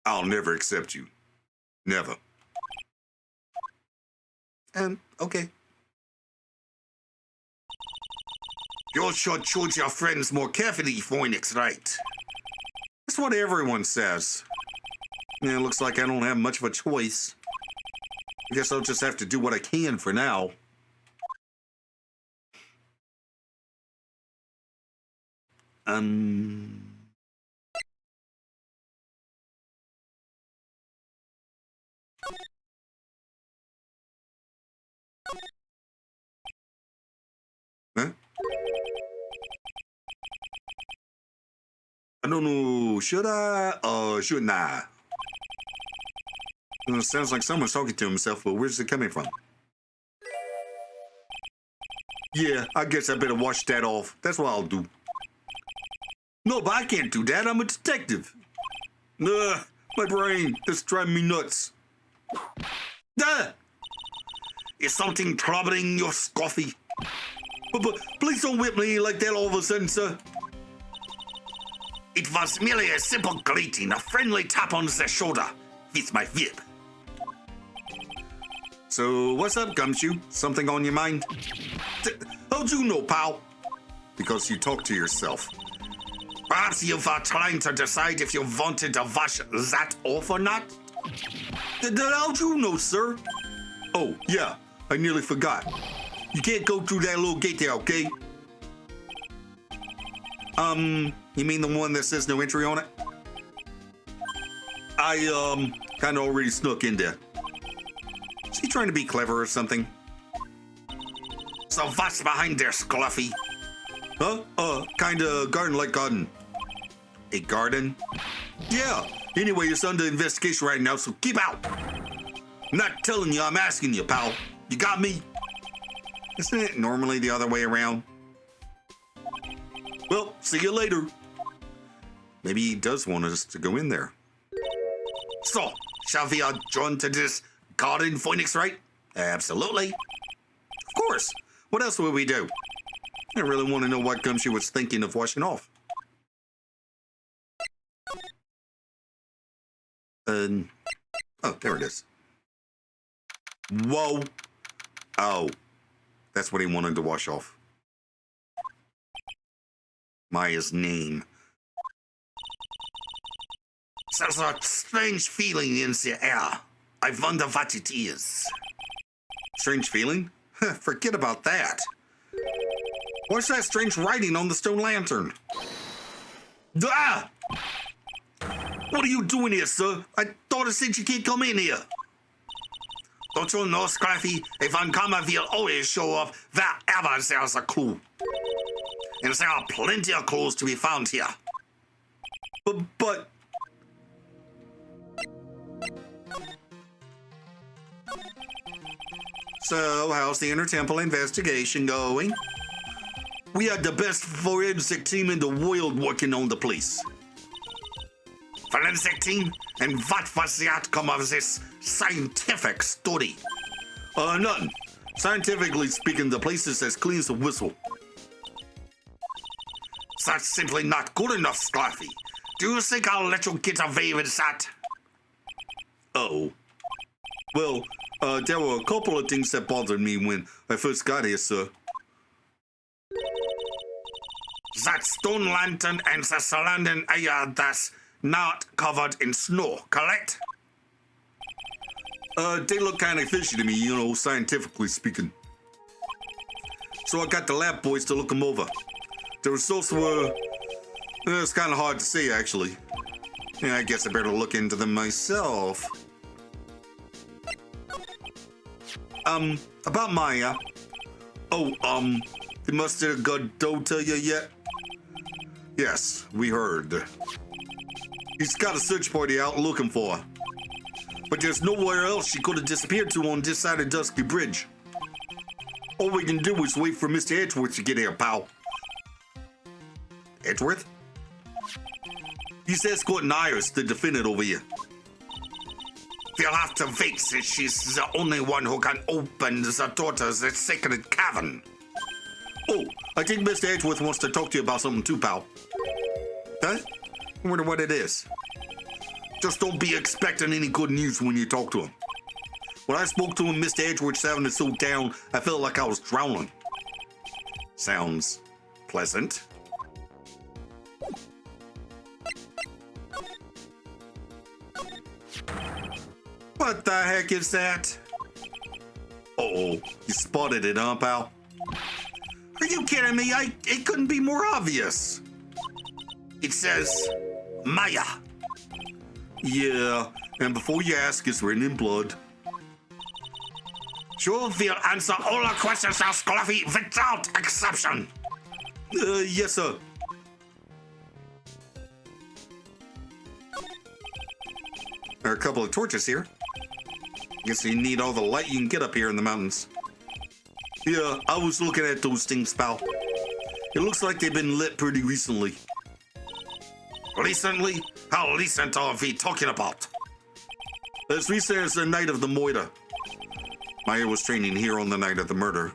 I'll never accept you. Never. Okay. You should choose your friends more carefully, Phoenix Wright. That's what everyone says. Yeah, looks like I don't have much of a choice. I guess I'll just have to do what I can for now. Huh? I don't know. Should I or shouldn't I? It sounds like someone's talking to himself, but where's it coming from? Yeah, I guess I better wash that off. That's what I'll do. No, but I can't do that. I'm a detective. Ugh, my brain. That's driving me nuts. Duh! Is something troubling your scoffy? But please don't whip me like that all of a sudden, sir. It was merely a simple greeting, a friendly tap on the shoulder with my whip. So, what's up, Gumshoe? Something on your mind? How'd you know, pal? Because you talk to yourself. Perhaps you were trying to decide if you wanted to wash that off or not? How'd you know, sir? Oh, yeah, I nearly forgot. You can't go through that little gate there, okay? You mean the one that says no entry on it? I, kind of already snuck in there. Is he trying to be clever or something? So what's behind there, Scruffy? Huh? Kinda garden-like garden. A garden? Yeah. Anyway, it's under investigation right now, so keep out. I'm not telling you, I'm asking you, pal. You got me? Isn't it normally the other way around? Well, see you later. Maybe he does want us to go in there. So, shall we adjourn to this garden, Phoenix Wright? Absolutely. Of course. What else would we do? I really want to know what Gumshoe was thinking of washing off. Oh, there it is. Whoa. Oh, that's what he wanted to wash off. Maya's name. There's a strange feeling in the air. I wonder what it is. Strange feeling? Forget about that. What's that strange writing on the stone lantern? Ah! What are you doing here, sir? I thought it said you can't come in here. Don't you know, Scruffy, if Uncommon will always show up wherever there's a clue. And there are plenty of clues to be found here. But... So, how's the Intertemple investigation going? We had the best forensic team in the world working on the police. Forensic team? And what was the outcome of this scientific study? Nothing. Scientifically speaking, the place is as clean as a whistle. That's simply not good enough, Scruffy. Do you think I'll let you get away with that? Uh-oh. Well, there were a couple of things that bothered me when I first got here, sir. That stone lantern and the surrounding area that's not covered in snow, correct? They look kind of fishy to me, you know, scientifically speaking. So I got the lab boys to look them over. The results were... it's kind of hard to say, actually. Yeah, I guess I better look into them myself. About Maya. They must have got dough to you yet? Yes, we heard. He's got a search party out looking for her. But there's nowhere else she could have disappeared to on this side of Dusky Bridge. All we can do is wait for Mr. Edgeworth to get here, pal. Edgeworth? He's escorting Iris, the defendant, over here. We'll have to wait since she's the only one who can open the door to the sacred cavern. Oh, I think Mr. Edgeworth wants to talk to you about something too, pal. Huh? I wonder what it is. Just don't be expecting any good news when you talk to him. When I spoke to him, Mr. Edgeworth sounded so down, I felt like I was drowning. Sounds pleasant. What the heck is that? Uh-oh, you spotted it, huh, pal? Are you kidding me? It couldn't be more obvious. It says, Maya. Yeah, and before you ask, it's written in blood. Sure, we'll answer all our questions now, Scruffy, without exception. Yes, sir. There are a couple of torches here. Guess you need all the light you can get up here in the mountains. Yeah, I was looking at those things, pal. It looks like they've been lit pretty recently. Recently? How recent are we talking about? As recent as the night of the murder. Maya was training here on the night of the murder.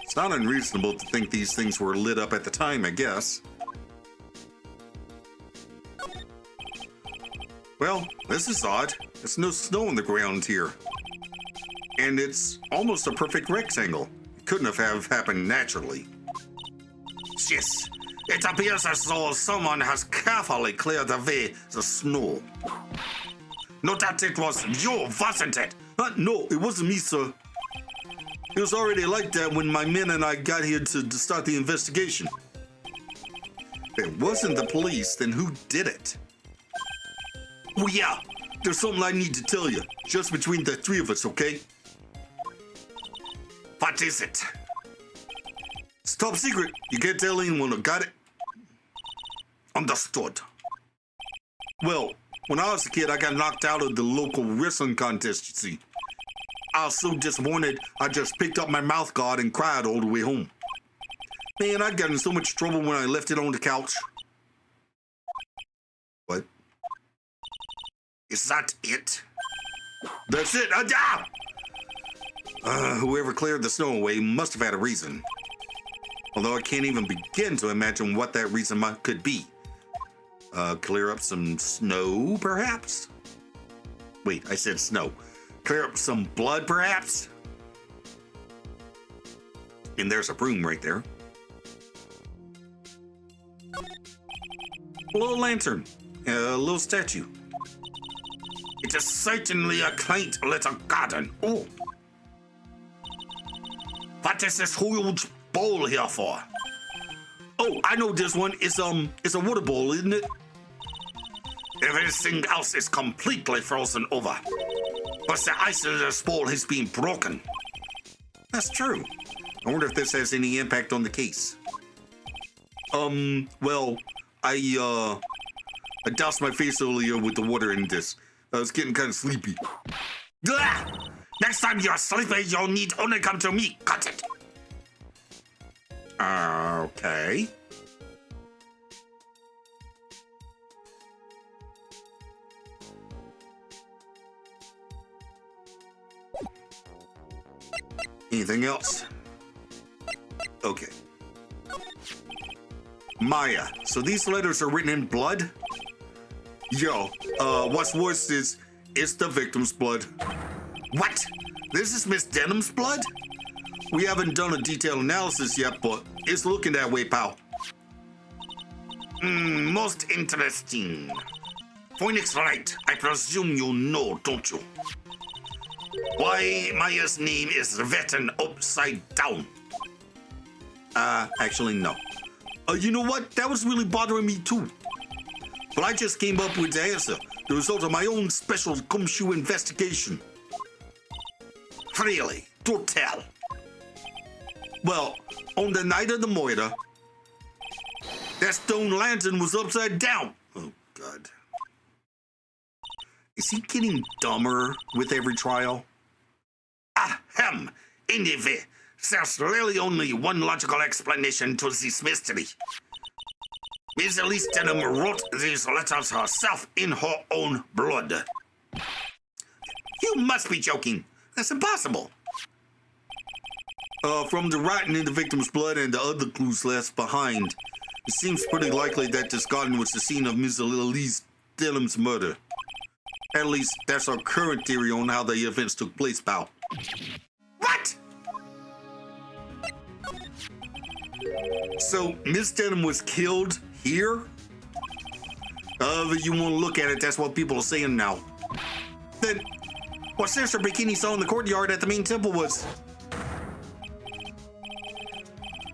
It's not unreasonable to think these things were lit up at the time, I guess. Well, this is odd. There's no snow on the ground here. And it's almost a perfect rectangle. It couldn't have happened naturally. Yes, it appears as though someone has carefully cleared away the snow. No doubt it was you, wasn't it? No, it wasn't me, sir. It was already like that when my men and I got here to start the investigation. If it wasn't the police, then who did it? Oh yeah, there's something I need to tell you, just between the three of us, okay? What is it? It's top secret. You can't tell anyone, got it? Understood. Well, when I was a kid, I got knocked out of the local wrestling contest, you see. I was so disappointed, I just picked up my mouth guard and cried all the way home. Man, I got in so much trouble when I left it on the couch. What? Is that it? That's it. Whoever cleared the snow away must have had a reason. Although I can't even begin to imagine what that reason could be. Clear up some snow, perhaps? Wait, I said snow. Clear up some blood, perhaps? And there's a broom right there. A little lantern. A little statue. It is certainly a quaint little garden. Oh. What is this huge bowl here for? Oh, I know this one. It's a water bowl, isn't it? Everything else is completely frozen over. But the ice in the spool has been broken. That's true. I wonder if this has any impact on the case. Well, I doused my face earlier with the water in this. I was getting kind of sleepy. Blah! Next time you're sleepy, you'll need only come to me. Got it? Okay. Anything else? Okay. Maya, so these letters are written in blood? Yo, what's worse is it's the victim's blood. What? This is Miss Denham's blood? We haven't done a detailed analysis yet, but it's looking that way, pal. Most interesting. Phoenix Wright, I presume you know, don't you? Why Maya's name is written upside down? Actually, no. You know what? That was really bothering me too. But I just came up with the answer, the result of my own special gumshoe investigation. Really? Do tell. Well, on the night of the murder, that stone lantern was upside down. Oh, God. Is he getting dumber with every trial? Ahem. Anyway, there's really only one logical explanation to this mystery. Miss Elise Deauxnim wrote these letters herself in her own blood. You must be joking. That's impossible. From the writing in the victim's blood and the other clues left behind, it seems pretty likely that this garden was the scene of Miss Elise Deaughnim's murder. At least, that's our current theory on how the events took place, pal. What? So, Miss Deauxnim was killed here? However you want to look at it, that's what people are saying now. Then, what Sister Bikini saw in the courtyard at the main temple was...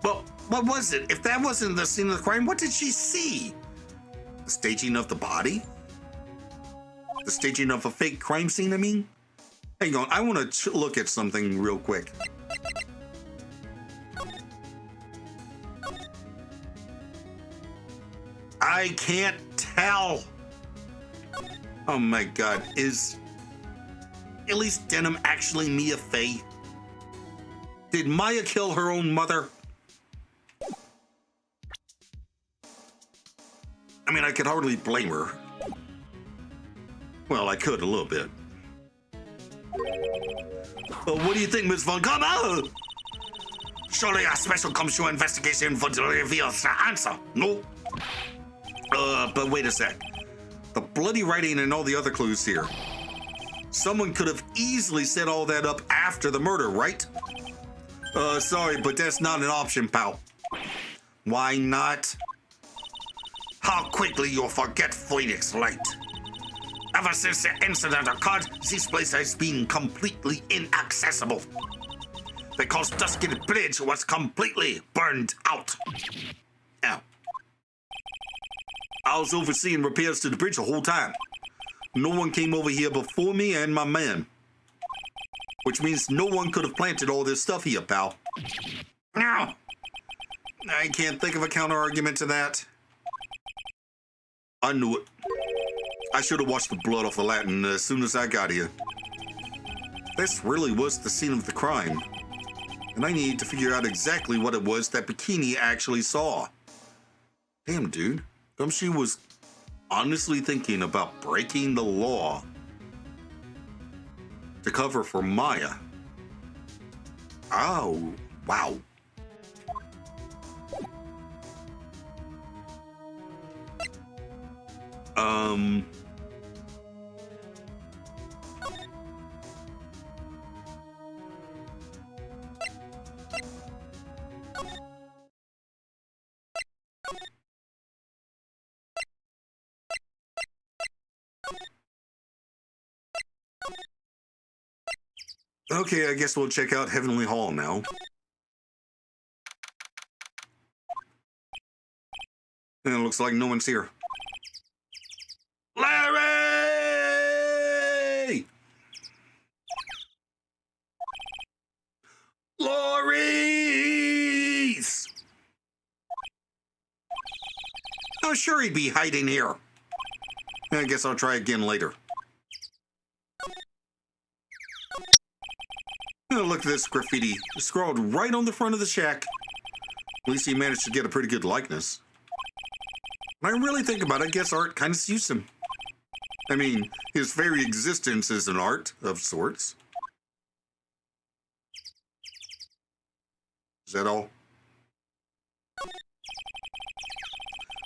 Well, what was it? If that wasn't the scene of the crime, what did she see? The staging of the body? The staging of a fake crime scene, I mean? Hang on, I want to look at something real quick. I can't tell. Oh my God, is Elise Deauxnim actually Mia Fey? Did Maya kill her own mother? I mean, I could hardly blame her. Well, I could a little bit. What do you think, Miss Von Kammer? Surely a special gumshoe investigation would reveal the answer, no? But wait a sec. The bloody writing and all the other clues here. Someone could have easily set all that up after the murder, right? Sorry, but that's not an option, pal. Why not? How quickly you'll forget Phoenix Wright. Ever since the incident occurred, this place has been completely inaccessible. Because Deauxnim Bridge was completely burned out. Ow. I was overseeing repairs to the bridge the whole time. No one came over here before me and my man. Which means no one could have planted all this stuff here, pal. No. I can't think of a counter-argument to that. I knew it. I should have washed the blood off the Latin as soon as I got here. This really was the scene of the crime. And I need to figure out exactly what it was that Bikini actually saw. Damn, dude. Gumshoe was honestly thinking about breaking the law to cover for Maya. Oh, wow. Okay, I guess we'll check out Heavenly Hall now. And it looks like no one's here. Larry! Lorries! Oh, sure he'd be hiding here. I guess I'll try again later. Oh, look at this graffiti. Scrawled right on the front of the shack. At least he managed to get a pretty good likeness. When I really think about it, I guess art kind of suits him. I mean, his very existence is an art of sorts. Is that all?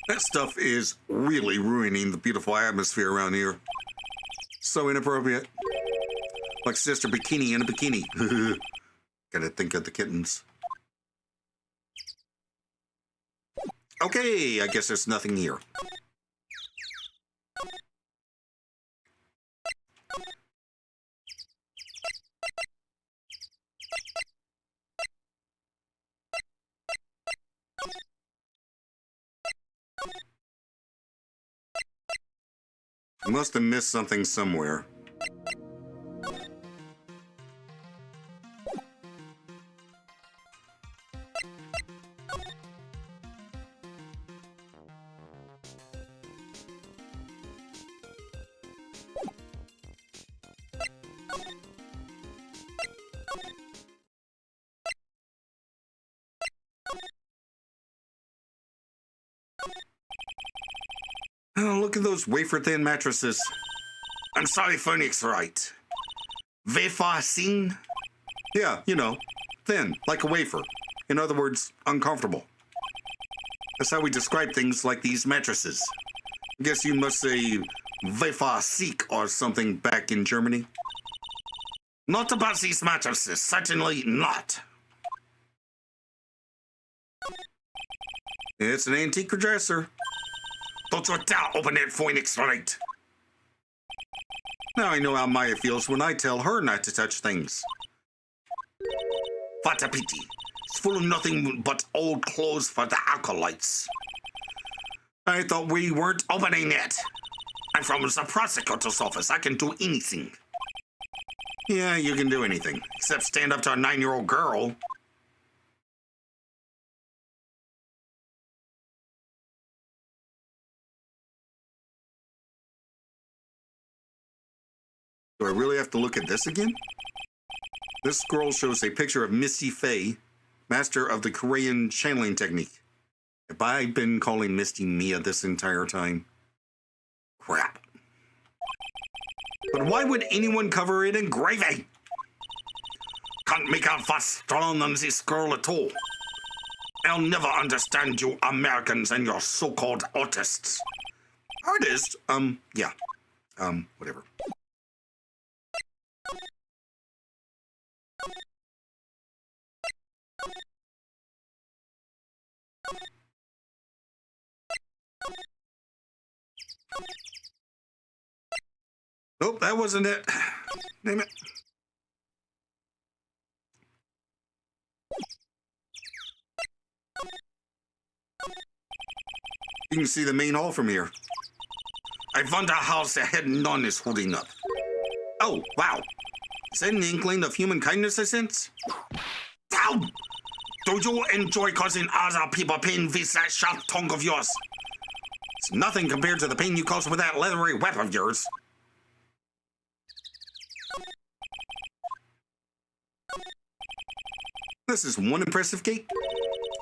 That stuff is really ruining the beautiful atmosphere around here. So inappropriate. Like Sister Bikini in a bikini. Gotta think of the kittens. Okay, I guess there's nothing here. I must have missed something somewhere. Oh, look at those wafer-thin mattresses. I'm sorry, Phoenix Wright. Wafer thin? Yeah, you know, thin, like a wafer. In other words, uncomfortable. That's how we describe things like these mattresses. I guess you must say wafer sick or something back in Germany. Not about these mattresses, certainly not. It's an antique dresser. Don't you dare open it, Phoenix Wright. Now I know how Maya feels when I tell her not to touch things. What a pity. It's full of nothing but old clothes for the acolytes. I thought we weren't. Opening it. I'm from the prosecutor's office. I can do anything. Yeah, you can do anything. Except stand up to a 9-year-old girl. Do I really have to look at this again? This scroll shows a picture of Misty Faye, master of the Korean channeling technique. Have I been calling Misty Mia this entire time? Crap. But why would anyone cover it in gravy? Can't make out what's strong on this girl at all. I'll never understand you Americans and your so-called artists. Artist? Yeah. Whatever. Nope, that wasn't it. Damn it. You can see the main hall from here. I wonder how the head nun is holding up. Oh, wow. Is that an inkling of human kindness I sense? Ow! Do you enjoy causing other people pain with that sharp tongue of yours? It's nothing compared to the pain you cause with that leathery whip of yours. This is one impressive gate.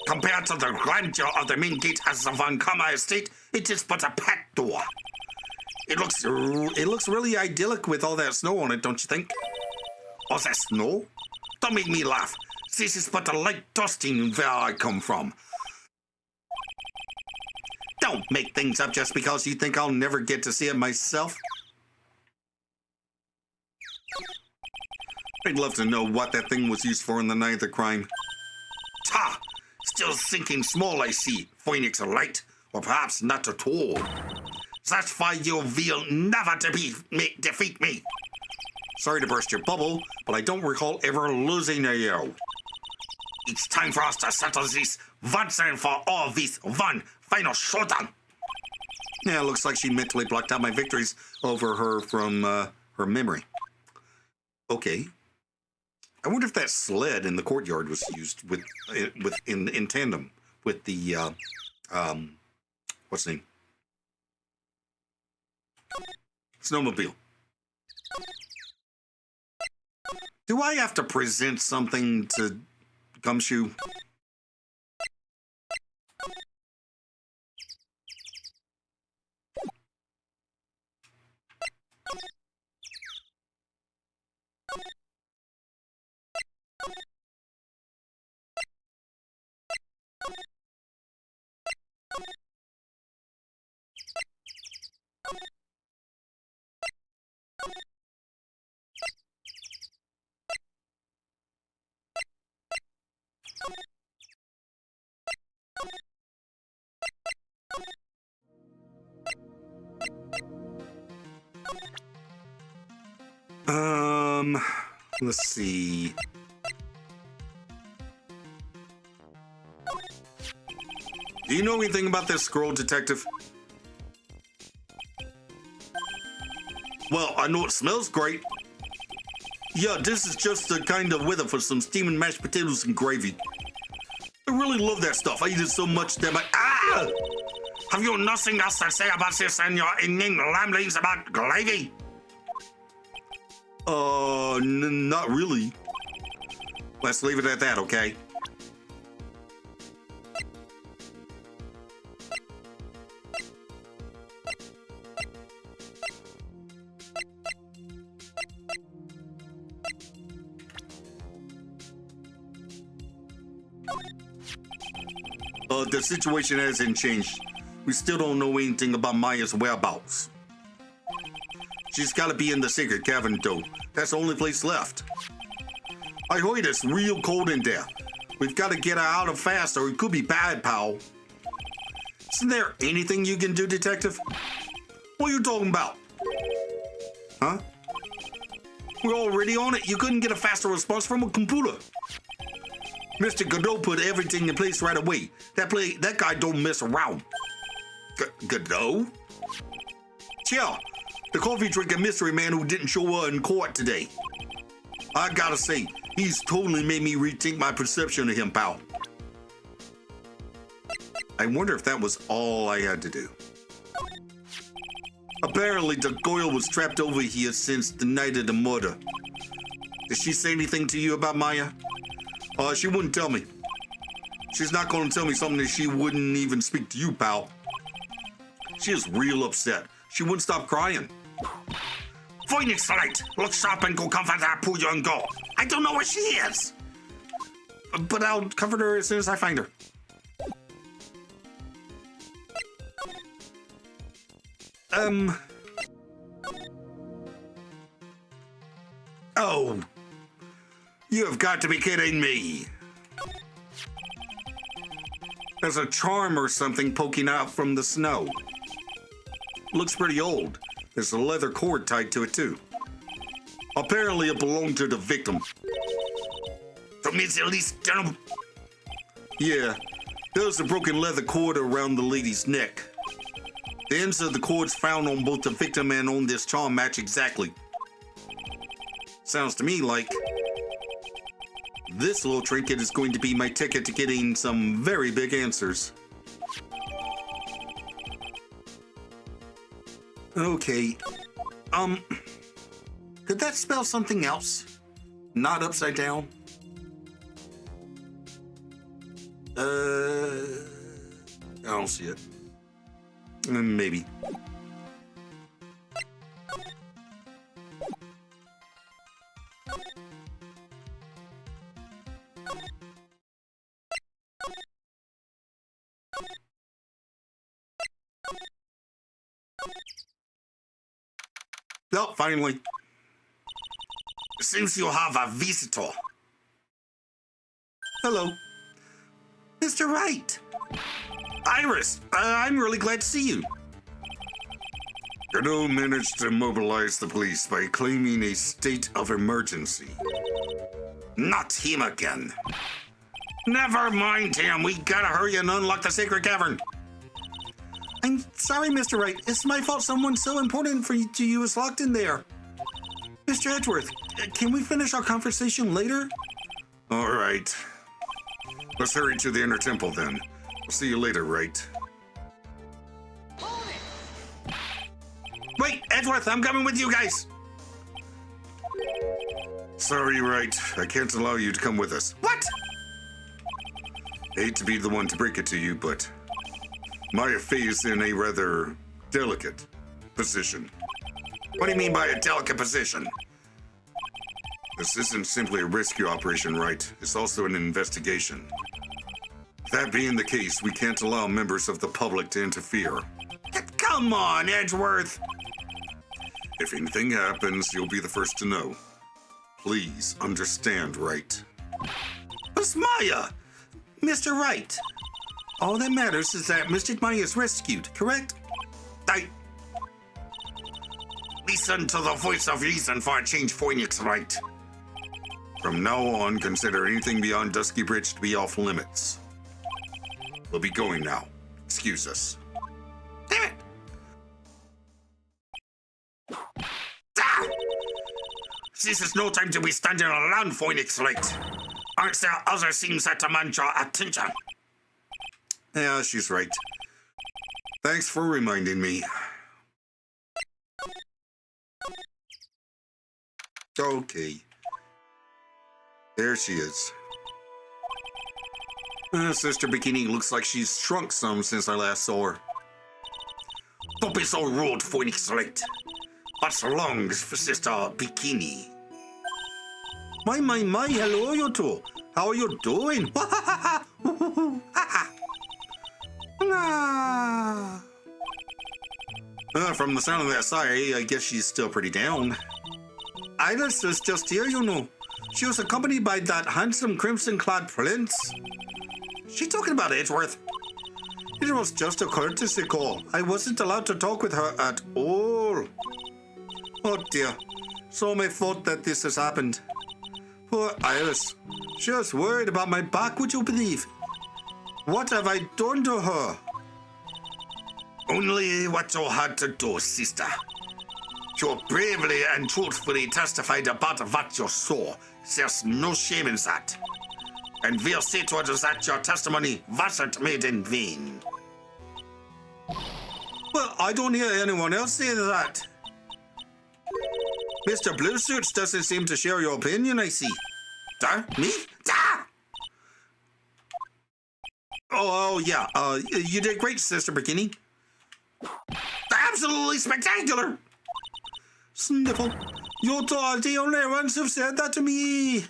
Compared to the grandeur of the main gate as the Unca estate, it is but a pet door. It looks really idyllic with all that snow on it, don't you think? All that snow? Don't make me laugh. This is but a light dusting where I come from. Don't make things up just because you think I'll never get to see it myself. I'd love to know what that thing was used for in the night of the crime. Ta! Still sinking small, I see, Phoenix Wright. Or perhaps not at all. That's why you will never defeat me. Sorry to burst your bubble, but I don't recall ever losing to you. It's time for us to settle this once and for all with one final showdown. Yeah, it looks like she mentally blocked out my victories over her from her memory. Okay. I wonder if that sled in the courtyard was used in tandem with the what's the name? Snowmobile. Do I have to present something to Gumshoe? Let's see. Do you know anything about this scroll, detective? Well, I know it smells great. Yeah, this is just the kind of weather for some steaming mashed potatoes and gravy. I really love that stuff. I eat it so much that my... Ah! Have you nothing else to say about this and your inane ramblings about gravy? Not really. Let's leave it at that, okay? The situation hasn't changed. We still don't know anything about Maya's whereabouts. She's gotta be in the secret cavern, though. That's the only place left. I heard it's real cold in there. We've gotta get her out of fast or it could be bad, pal. Isn't there anything you can do, detective? What are you talking about? Huh? We're already on it. You couldn't get a faster response from a computer. Mr. Godot put everything in place right away. That guy don't mess around. Godot? Yeah, the coffee drinking mystery man who didn't show up in court today. I gotta say, he's totally made me rethink my perception of him, pal. I wonder if that was all I had to do. Apparently, the girl was trapped over here since the night of the murder. Did she say anything to you about Maya? She wouldn't tell me. She's not gonna tell me something that she wouldn't even speak to you, pal. She is real upset. She wouldn't stop crying. Phoenix Wright, look sharp and go comfort that poor young girl. I don't know where she is. But I'll comfort her as soon as I find her. Oh. You have got to be kidding me. There's a charm or something poking out from the snow. Looks pretty old. There's a leather cord tied to it, too. Apparently, it belonged to the victim. So means Elise didn't... Yeah, there's a broken leather cord around the lady's neck. The ends of the cords found on both the victim and on this charm match exactly. Sounds to me like this little trinket is going to be my ticket to getting some very big answers. Okay. Could that spell something else? Not upside down? I don't see it. Maybe. Oh, finally. Seems you have a visitor. Hello. Mr. Wright. Iris, I'm really glad to see you. Godot managed to mobilize the police by claiming a state of emergency. not him again. Never mind him. We gotta hurry and unlock the secret cavern. I'm sorry, Mr. Wright. It's my fault someone so important for you to you is locked in there. Mr. Edgeworth, can we finish our conversation later? All right. Let's hurry to the inner temple then. We'll see you later, Wright. Wait, Edgeworth, I'm coming with you guys. Sorry, Wright. I can't allow you to come with us. What? Hate to be the one to break it to you, but Maya Fey is in a rather delicate position. What do you mean by a delicate position? This isn't simply a rescue operation, Wright. It's also an investigation. That being the case, we can't allow members of the public to interfere. Come on, Edgeworth. If anything happens, you'll be the first to know. Please understand, Wright. It's Maya. Mr. Wright, all that matters is that Mystic Maya is rescued, correct? Listen to the voice of reason for a change, Phoenix Wright. From now on, consider anything beyond Dusky Bridge to be off limits. We'll be going now. Excuse us. Damn it! Ah! This is no time to be standing around, Phoenix Wright. Aren't there other things that demand your attention? Yeah, she's right. Thanks for reminding me. Okay. There she is. Sister Bikini looks like she's shrunk some since I last saw her. Don't be so rude, Phoenix Wright. What's wrong with Sister Bikini? My, hello, you two. How are you doing? From the sound of that sigh, I guess she's still pretty down. Iris is just here, you know. She was accompanied by that handsome crimson-clad prince. She talking about Edgeworth? It was just a courtesy call. I wasn't allowed to talk with her at all. Oh dear. So my fault that this has happened. Poor Iris. She was worried about my back, would you believe? What have I done to her? Only what you had to do, sister. You bravely and truthfully testified about what you saw. There's no shame in that. And we'll see to it that your testimony wasn't made in vain. Well, I don't hear anyone else say that. Mr. Blue Suits doesn't seem to share your opinion, I see. Me? Oh, yeah. You did great, Sister Bikini. Absolutely spectacular. Sniffle. You two are the only ones who've said that to me.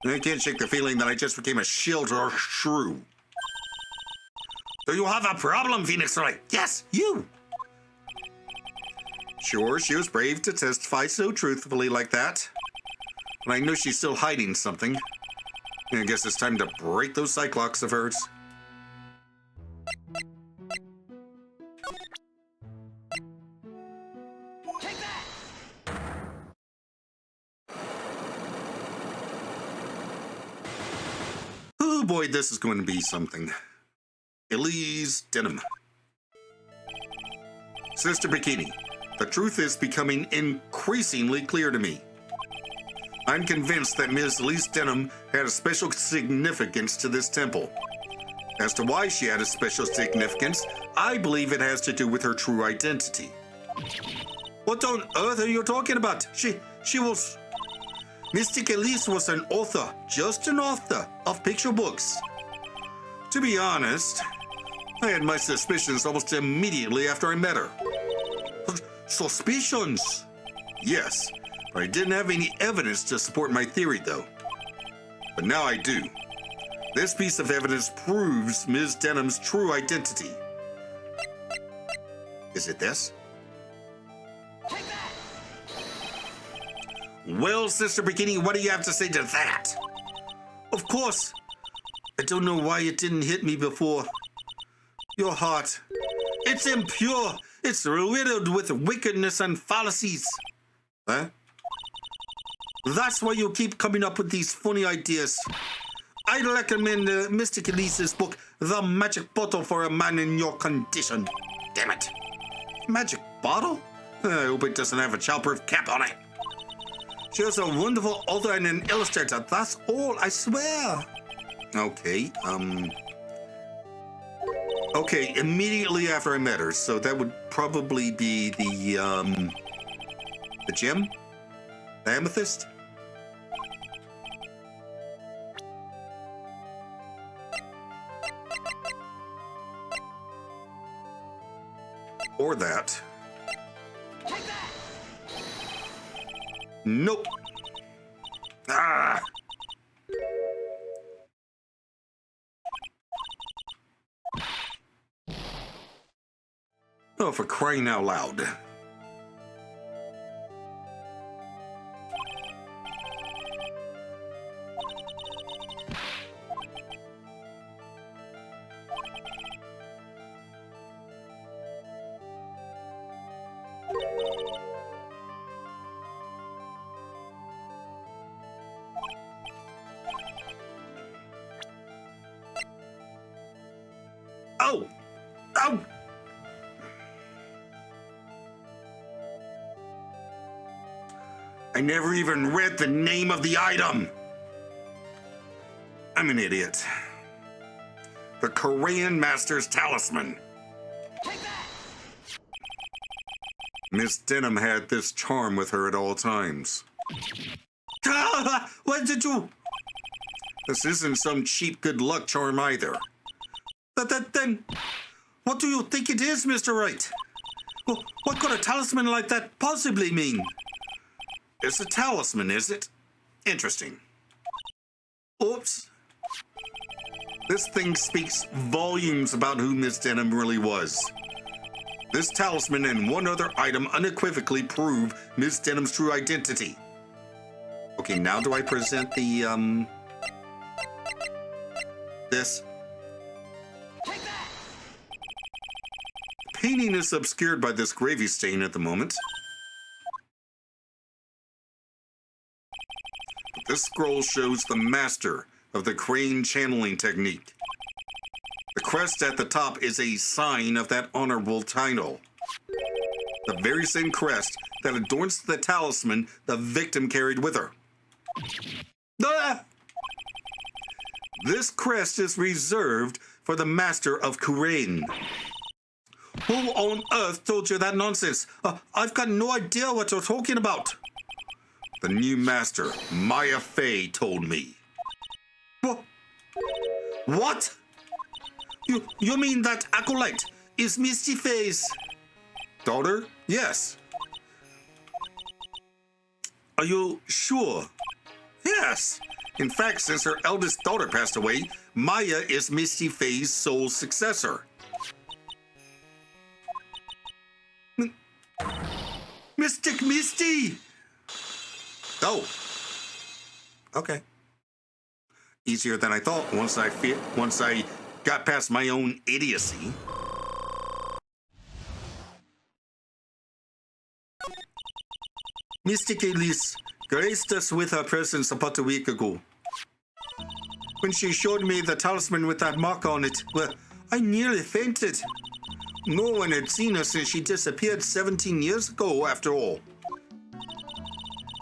I can't shake the feeling that I just became a shield or shrew. Do you have a problem, Phoenix Wright? Yes, you. Sure, she was brave to testify so truthfully like that. But I know she's still hiding something. I guess it's time to break those cyclops of hers. Take that! Oh boy, this is going to be something. Elise Deauxnim. Sister Bikini, the truth is becoming increasingly clear to me. I'm convinced that Ms. Elise Deauxnim had a special significance to this temple. As to why she had a special significance, I believe it has to do with her true identity. What on earth are you talking about? She was... Mystic Elise was an author, just an author, of picture books. To be honest, I had my suspicions almost immediately after I met her. Suspicions? Yes, but I didn't have any evidence to support my theory, though. But now I do. This piece of evidence proves Ms. Deauxnim's true identity. Is it this? Take that! Well, Sister Bikini, what do you have to say to that? Of course. I don't know why it didn't hit me before. Your heart. It's impure. It's riddled with wickedness and fallacies. Huh? That's why you keep coming up with these funny ideas. I recommend Mystic Elise's book, The Magic Bottle for a Man in Your Condition. Damn it. Magic bottle? I hope it doesn't have a childproof cap on it. She was a wonderful author and an illustrator. That's all, I swear. Okay, Okay, immediately after I met her, so that would probably be the gem? The amethyst? Or that. Nope. Ah! Oh, for crying out loud. Oh! Oh! I never even read the name of the item. I'm an idiot. The Korean Master's Talisman. Miss Deauxnim had this charm with her at all times. What did you? This isn't some cheap good luck charm either. Then, what do you think it is, Mr. Wright? Well, what could a talisman like that possibly mean? It's a talisman, is it? Interesting. Oops. This thing speaks volumes about who Miss Deauxnim really was. This talisman and one other item unequivocally prove Miss Deauxnim's true identity. Okay, now do I present the, this? Painting is obscured by this gravy stain at the moment. This scroll shows the master of the crane channeling technique. The crest at the top is a sign of that honorable title. The very same crest that adorns the talisman the victim carried with her. Ah! This crest is reserved for the master of Kurain. Who on earth told you that nonsense? I've got no idea what you're talking about. The new master, Maya Fey, told me. What? You mean that acolyte is Misty Fey's daughter? Yes. Are you sure? Yes. In fact, since her eldest daughter passed away, Maya is Misty Fey's sole successor. Mystic Misty! Oh. Okay. Easier than I thought once I got past my own idiocy. Mystic Elise graced us with her presence about a week ago. When she showed me the talisman with that mark on it, well, I nearly fainted. No one had seen her since she disappeared 17 years ago, after all.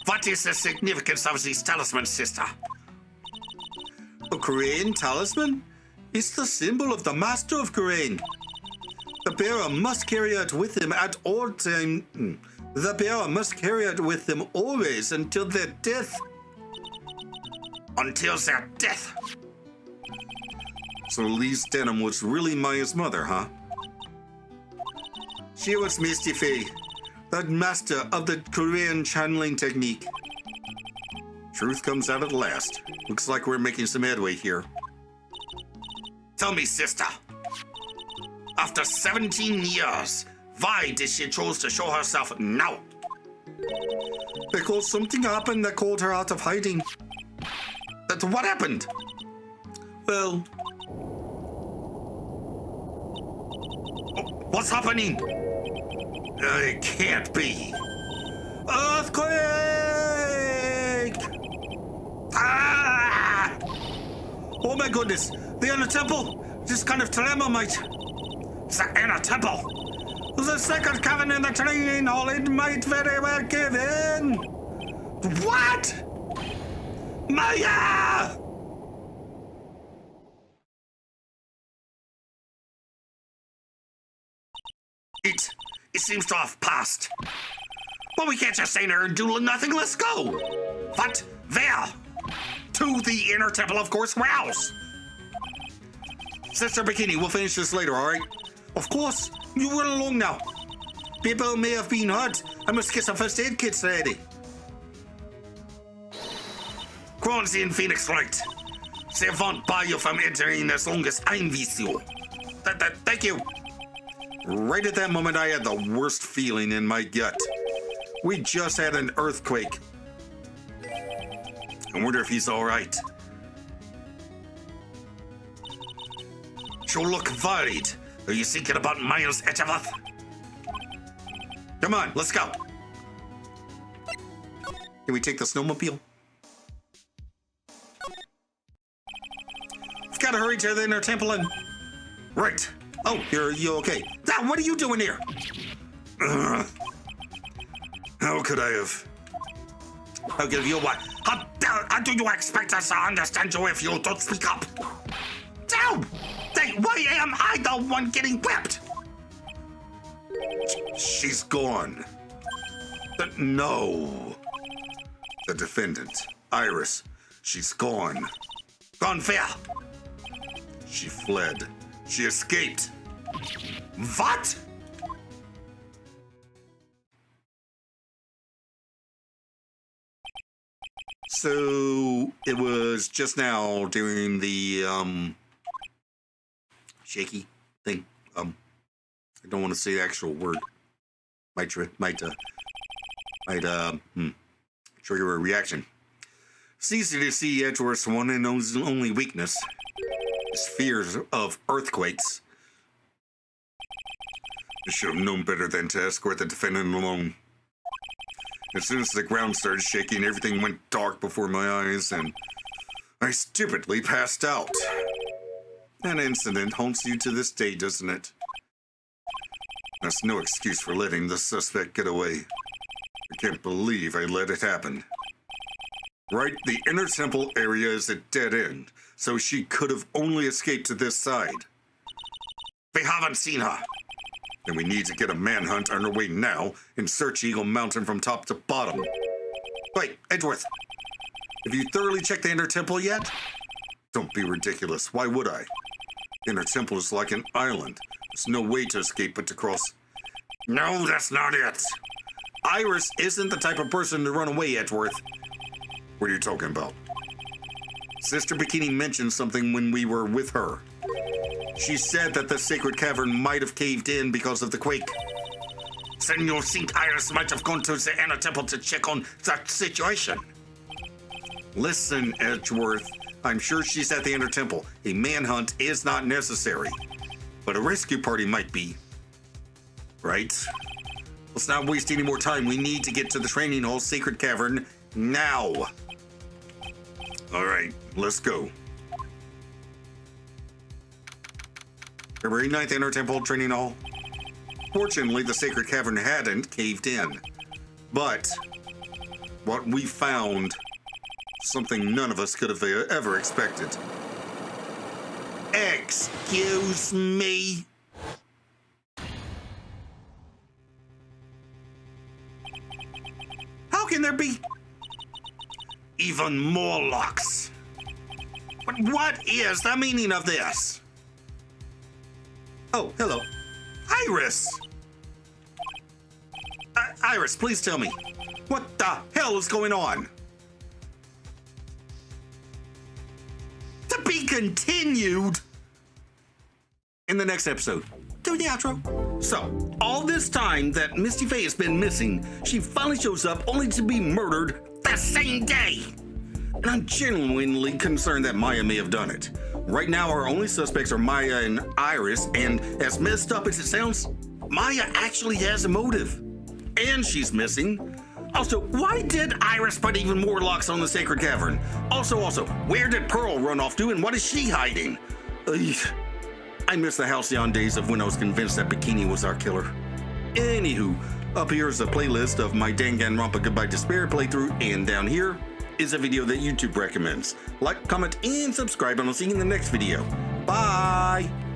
What is the significance of these talismans, sister? A Kurain talisman? It's the symbol of the master of Kurain. The bearer must carry it with him at all times. The bearer must carry it with them always until their death. Until their death? So Elise Deauxnim was really Maya's mother, huh? She was Misty Fey, the master of the Korean channeling technique. Truth comes out at last. Looks like we're making some headway here. Tell me, sister. After 17 years, why did she choose to show herself now? Because something happened that called her out of hiding. What happened? Well... What's happening? It can't be. Earthquake! Ah! Oh my goodness. The inner temple. This kind of dilemma, mate. The inner temple. The second cavern in the training hall. It might very well give in. What? Maya! It seems to have passed. But we can't just stay there and do nothing. Let's go. What? Where? To the inner temple, of course. Where else? Sister Bikini, we'll finish this later, all right? Of course. You run along now. People may have been hurt. I must get some first aid kits ready. Quarantine Phoenix Wright. They won't bar you from entering as long as I'm with you. Thank you. Right at that moment, I had the worst feeling in my gut. We just had an earthquake. I wonder if he's all right. You look worried. Are you thinking about Miles Etcheworth? Come on, let's go. Can we take the snowmobile? We've got to hurry to the inner temple and... Right. Oh, you okay? Now, what are you doing here? How could I have? I'll give you what? How do you expect us to understand you if you don't speak up? Down! Why am I the one getting whipped? She's gone. No. The defendant, Iris, she's gone. Gone fair. She fled. She escaped. What? So it was just now during the shaky thing. I don't want to say the actual word. Might trigger a reaction. It's easy to see Edgeworth's one and only weakness. His fears of earthquakes. I should have known better than to escort the defendant alone. As soon as the ground started shaking, everything went dark before my eyes, and I stupidly passed out. That incident haunts you to this day, doesn't it? That's no excuse for letting the suspect get away. I can't believe I let it happen. Right, the inner temple area is a dead end, so she could have only escaped to this side. We haven't seen her. And we need to get a manhunt underway now and search Eagle Mountain from top to bottom. Wait, Edgeworth, have you thoroughly checked the inner temple yet? Don't be ridiculous. Why would I? The inner temple is like an island. There's no way to escape but to cross. No, that's not it. Iris isn't the type of person to run away, Edgeworth. What are you talking about? Sister Bikini mentioned something when we were with her. She said that the sacred cavern might have caved in because of the quake. Then you think Iris might have gone to the inner temple to check on that situation? Listen, Edgeworth, I'm sure she's at the inner temple. A manhunt is not necessary, but a rescue party might be. Right? Let's not waste any more time. We need to get to the training hall sacred cavern now. All right, let's go. February 9th, Inner Temple Training Hall. Fortunately, the sacred cavern hadn't caved in. But what we found, something none of us could have ever expected. Excuse me? How can there be even more locks? But what is the meaning of this? Oh, hello. Iris! Iris, please tell me, what the hell is going on? To be continued in the next episode. Do the outro. So, all this time that Misty Faye has been missing, she finally shows up only to be murdered the same day. And I'm genuinely concerned that Maya may have done it. Right now, our only suspects are Maya and Iris, and as messed up as it sounds, Maya actually has a motive. And she's missing. Also, why did Iris put even more locks on the Sacred Cavern? Also, where did Pearl run off to and what is she hiding? Ugh. I miss the halcyon days of when I was convinced that Bikini was our killer. Anywho, up here is a playlist of my Danganronpa Goodbye Despair playthrough, and down here is a video that YouTube recommends. Like, comment, and subscribe, and I'll see you in the next video. Bye!